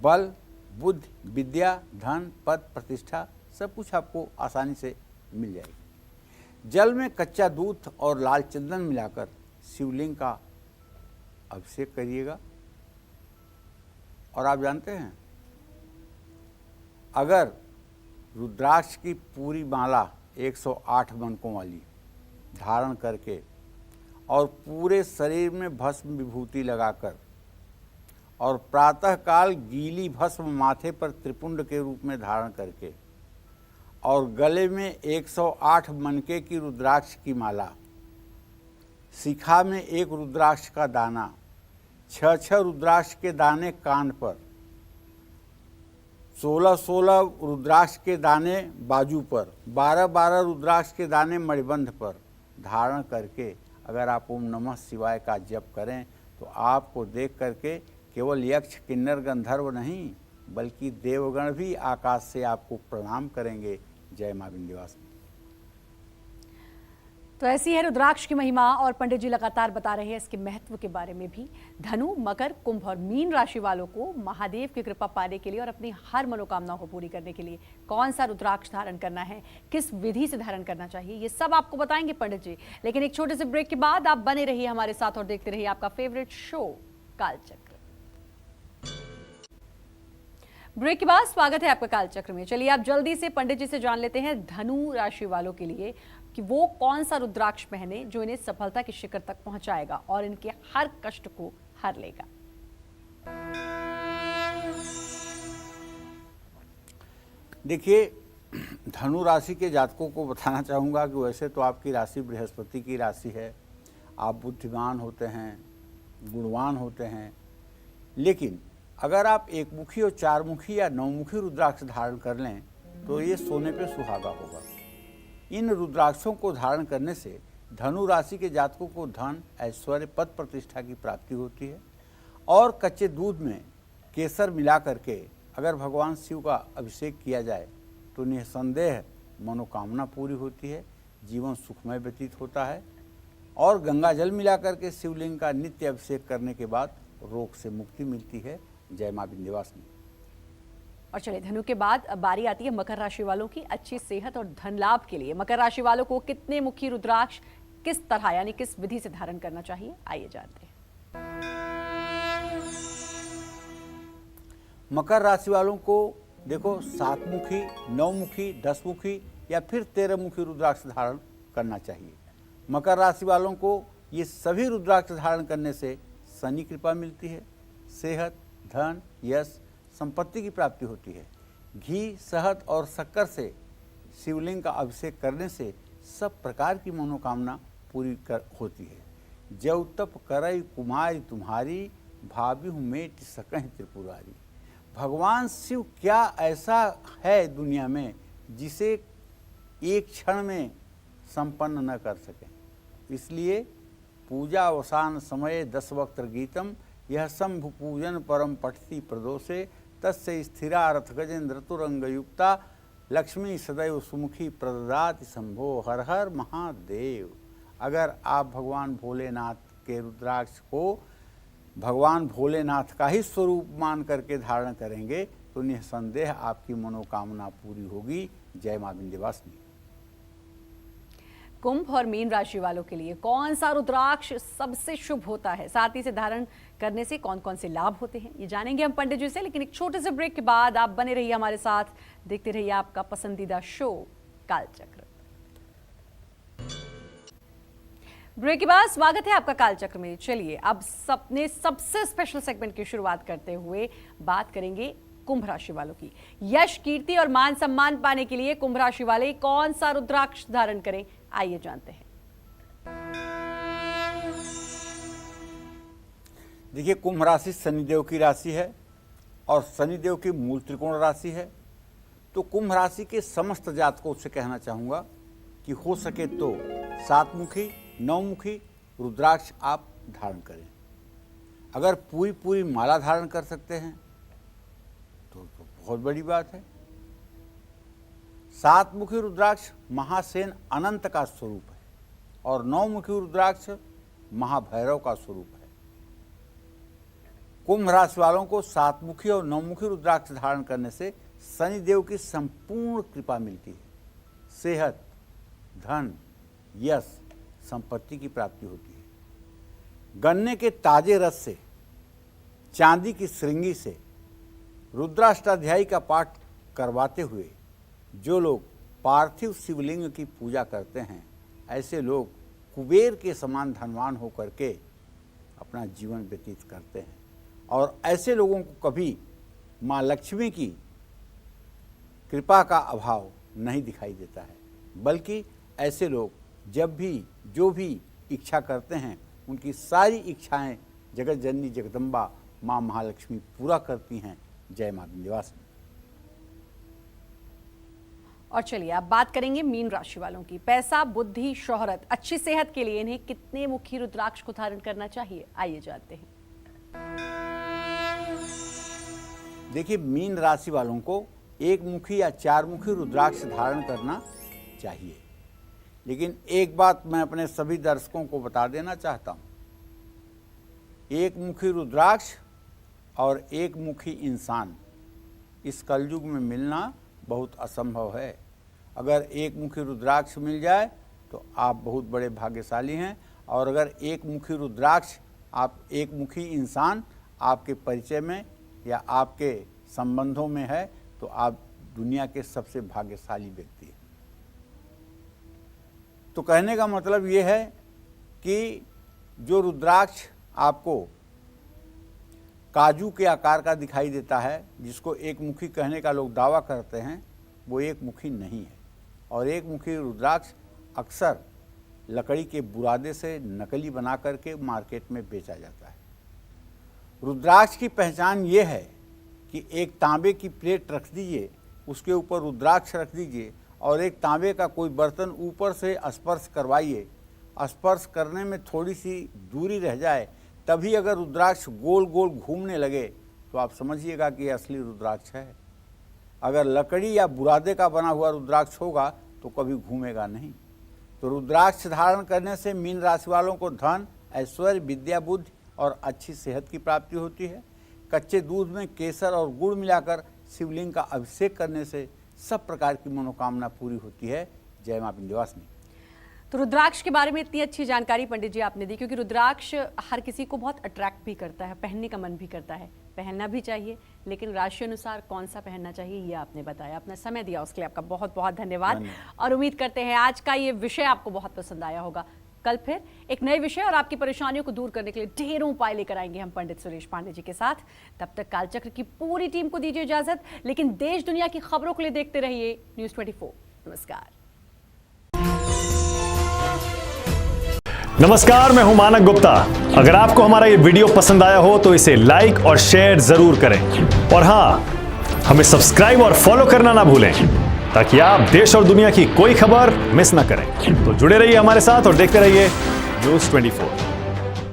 बल, बुद्धि, विद्या, धन, पद, प्रतिष्ठा सब कुछ आपको आसानी से मिल जाएगी। जल में कच्चा दूध और लाल चंदन मिलाकर शिवलिंग का अभिषेक करिएगा। और आप जानते हैं, अगर रुद्राक्ष की पूरी माला 108 बनकों वाली धारण करके और पूरे शरीर में भस्म विभूति लगाकर और प्रातःकाल गीली भस्म माथे पर त्रिपुंड के रूप में धारण करके और गले में 108 मनके की रुद्राक्ष की माला, शिखा में 1 रुद्राक्ष का दाना, 6 रुद्राक्ष के दाने कान पर, 16 रुद्राक्ष के दाने बाजू पर, 12 रुद्राक्ष के दाने मणिबंध पर धारण करके अगर आप ओम नमः शिवाय का जप करें तो आपको देख करके केवल यक्ष, किन्नर, गंधर्व नहीं बल्कि देवगण भी आकाश से आपको प्रणाम करेंगे। जय मां विंध्यवासिनी। तो ऐसी है रुद्राक्ष की महिमा और पंडित जी लगातार बता रहे हैं इसके महत्व के बारे में भी। धनु, मकर, कुंभ और मीन राशि वालों को महादेव की कृपा पाने के लिए और अपनी हर मनोकामनाओं को पूरी करने के लिए कौन सा रुद्राक्ष धारण करना है, किस विधि से धारण करना चाहिए, ये सब आपको बताएंगे पंडित जी। लेकिन एक छोटे से ब्रेक के बाद आप बने रहिए हमारे साथ और देखते रहिए आपका फेवरेट शो कालचक्र। ब्रेक के बाद स्वागत है आपका कालचक्र में। चलिए आप जल्दी से पंडित जी से जान लेते हैं धनु राशि वालों के लिए कि वो कौन सा रुद्राक्ष पहने जो इन्हें सफलता के शिखर तक पहुंचाएगा और इनके हर कष्ट को हर लेगा। देखिए, धनु राशि के जातकों को बताना चाहूँगा कि वैसे तो आपकी राशि बृहस्पति की राशि है, आप बुद्धिमान होते हैं, गुणवान होते हैं, लेकिन अगर आप 1 मुखी और 4 मुखी या 9 मुखी रुद्राक्ष धारण कर लें तो ये सोने पे सुहागा होगा। इन रुद्राक्षों को धारण करने से धनु राशि के जातकों को धन, ऐश्वर्य, पद, प्रतिष्ठा की प्राप्ति होती है। और कच्चे दूध में केसर मिला करके अगर भगवान शिव का अभिषेक किया जाए तो निसंदेह मनोकामना पूरी होती है, जीवन सुखमय व्यतीत होता है। और गंगा जल मिला करके शिवलिंग का नित्य अभिषेक करने के बाद रोग से मुक्ति मिलती है। जय मां विंध्यवासिनी। और चलिए, धनु के बाद बारी आती है मकर राशि वालों की अच्छी सेहत और धन लाभ के लिए। मकर राशि वालों को कितने मुखी रुद्राक्ष किस तरह यानी किस विधि से धारण करना चाहिए, आइए जानते हैं। मकर राशि वालों को देखो 7 मुखी, 9 मुखी, 10 मुखी या फिर 13 मुखी रुद्राक्ष धारण करना चाहिए। मकर राशि वालों को ये सभी रुद्राक्ष धारण करने से शनि कृपा मिलती है, सेहत, धन, यश, संपत्ति की प्राप्ति होती है। घी, शहद और शक्कर से शिवलिंग का अभिषेक करने से सब प्रकार की मनोकामना पूरी होती है। जब तप करई कुमारी तुम्हारी, भाभी हूँ मेट सकह त्रिपुरारी। भगवान शिव क्या ऐसा है दुनिया में जिसे एक क्षण में संपन्न न कर सकें। इसलिए पूजा अवसान समय 10 वक्त गीतम, यह शंभु पूजन परम पठती प्रदोषे, तस्य स्थिरा रथ गजेंद्र तुरंग युक्ता, लक्ष्मी सदैव सुमुखी प्रददाति शंभो, हर हर महादेव। अगर आप भगवान भोलेनाथ के रुद्राक्ष को भगवान भोलेनाथ का ही स्वरूप मान करके धारण करेंगे तो निसंदेह आपकी मनोकामना पूरी होगी। जय मां विंध्यवासिनी। कुंभ और मीन राशि वालों के लिए कौन सा रुद्राक्ष सबसे शुभ होता है, साथ ही से धारण करने से कौन कौन से लाभ होते हैं, ये जानेंगे हम पंडित जी से। लेकिन एक छोटे से ब्रेक के बाद आप बने रहिए हमारे साथ, देखते रहिए आपका पसंदीदा शो कालचक्र। ब्रेक के बाद स्वागत है आपका कालचक्र में। चलिए अब सबने सबसे स्पेशल सेगमेंट की शुरुआत करते हुए बात करेंगे कुंभ राशि वालों की। यश, कीर्ति और मान सम्मान पाने के लिए कुंभ राशि वाले कौन सा रुद्राक्ष धारण करें, आइए जानते हैं। देखिए, कुंभ राशि शनिदेव की राशि है और शनिदेव की मूल त्रिकोण राशि है। तो कुंभ राशि के समस्त जातकों से कहना चाहूंगा कि हो सके तो 7 मुखी 9 मुखी रुद्राक्ष आप धारण करें। अगर पूरी माला धारण कर सकते हैं तो बहुत बड़ी बात है। 7 मुखी रुद्राक्ष महासेन अनंत का स्वरूप है और 9 मुखी रुद्राक्ष महाभैरव का स्वरूप है। कुंभ राशि वालों को 7 मुखी और 9 मुखी रुद्राक्ष धारण करने से शनिदेव की संपूर्ण कृपा मिलती है। सेहत, धन, यश, संपत्ति की प्राप्ति होती है। गन्ने के ताजे रस से, चांदी की श्रृंगी से रुद्राष्टाध्यायी का पाठ करवाते हुए जो लोग पार्थिव शिवलिंग की पूजा करते हैं, ऐसे लोग कुबेर के समान धनवान होकर के अपना जीवन व्यतीत करते हैं। और ऐसे लोगों को कभी माँ लक्ष्मी की कृपा का अभाव नहीं दिखाई देता है, बल्कि ऐसे लोग जब भी जो भी इच्छा करते हैं उनकी सारी इच्छाएं जगत जननी जगदम्बा माँ महालक्ष्मी पूरा करती हैं। जय मां विंध्यवासिनी। और चलिए अब बात करेंगे मीन राशि वालों की। पैसा, बुद्धि, शोहरत, अच्छी सेहत के लिए इन्हें कितने मुखी रुद्राक्ष को धारण करना चाहिए, आइए जानते हैं। देखिए, मीन राशि वालों को 1 मुखी या 4 मुखी रुद्राक्ष धारण करना चाहिए। लेकिन एक बात मैं अपने सभी दर्शकों को बता देना चाहता हूं, 1 मुखी रुद्राक्ष और 1 मुखी इंसान इस कलयुग में मिलना बहुत असंभव है। अगर 1 मुखी रुद्राक्ष मिल जाए तो आप बहुत बड़े भाग्यशाली हैं, और अगर 1 मुखी रुद्राक्ष आप 1 मुखी इंसान आपके परिचय में या आपके संबंधों में है तो आप दुनिया के सबसे भाग्यशाली व्यक्ति हैं। तो कहने का मतलब ये है कि जो रुद्राक्ष आपको काजू के आकार का दिखाई देता है, जिसको 1 मुखी कहने का लोग दावा करते हैं, वो 1 मुखी नहीं है। और 1 मुखी रुद्राक्ष अक्सर लकड़ी के बुरादे से नकली बना करके मार्केट में बेचा जाता है। रुद्राक्ष की पहचान ये है कि एक तांबे की प्लेट रख दीजिए, उसके ऊपर रुद्राक्ष रख दीजिए और एक तांबे का कोई बर्तन ऊपर से स्पर्श करवाइए। स्पर्श करने में थोड़ी सी दूरी रह जाए, तभी अगर रुद्राक्ष गोल गोल घूमने लगे तो आप समझिएगा कि असली रुद्राक्ष है। अगर लकड़ी या बुरादे का बना हुआ रुद्राक्ष होगा तो कभी घूमेगा नहीं। तो रुद्राक्ष धारण करने से मीन राशि वालों को धन, ऐश्वर्य, विद्या, बुद्धि और अच्छी सेहत की प्राप्ति होती है। कच्चे दूध में केसर और गुड़ मिलाकर शिवलिंग का अभिषेक करने से सब प्रकार की मनोकामना पूरी होती है। जय मां विंध्यवासिनी। तो रुद्राक्ष के बारे में इतनी अच्छी जानकारी पंडित जी आपने दी, क्योंकि रुद्राक्ष हर किसी को बहुत अट्रैक्ट भी करता है, पहनने का मन भी करता है, पहनना भी चाहिए, लेकिन राशि अनुसार कौन सा पहनना चाहिए ये आपने बताया। अपना समय दिया उसके लिए आपका बहुत बहुत धन्यवाद। और उम्मीद करते हैं आज का ये विषय आपको बहुत पसंद आया होगा। कल फिर एक नए विषय और आपकी परेशानियों को दूर करने के लिए ढेरों उपाय लेकर आएंगे हम पंडित सुरेश पांडे जी के साथ। तब तक कालचक्र की पूरी टीम को दीजिए इजाजत, लेकिन देश दुनिया की खबरों के लिए देखते रहिए न्यूज़ 24। नमस्कार, मैं हूं मानक गुप्ता। अगर आपको हमारा ये वीडियो पसंद आया हो तो इसे लाइक और शेयर जरूर करें, और हां, हमें सब्सक्राइब और फॉलो करना ना भूलें ताकि आप देश और दुनिया की कोई खबर मिस ना करें। तो जुड़े रहिए हमारे साथ और देखते रहिए न्यूज़ 24।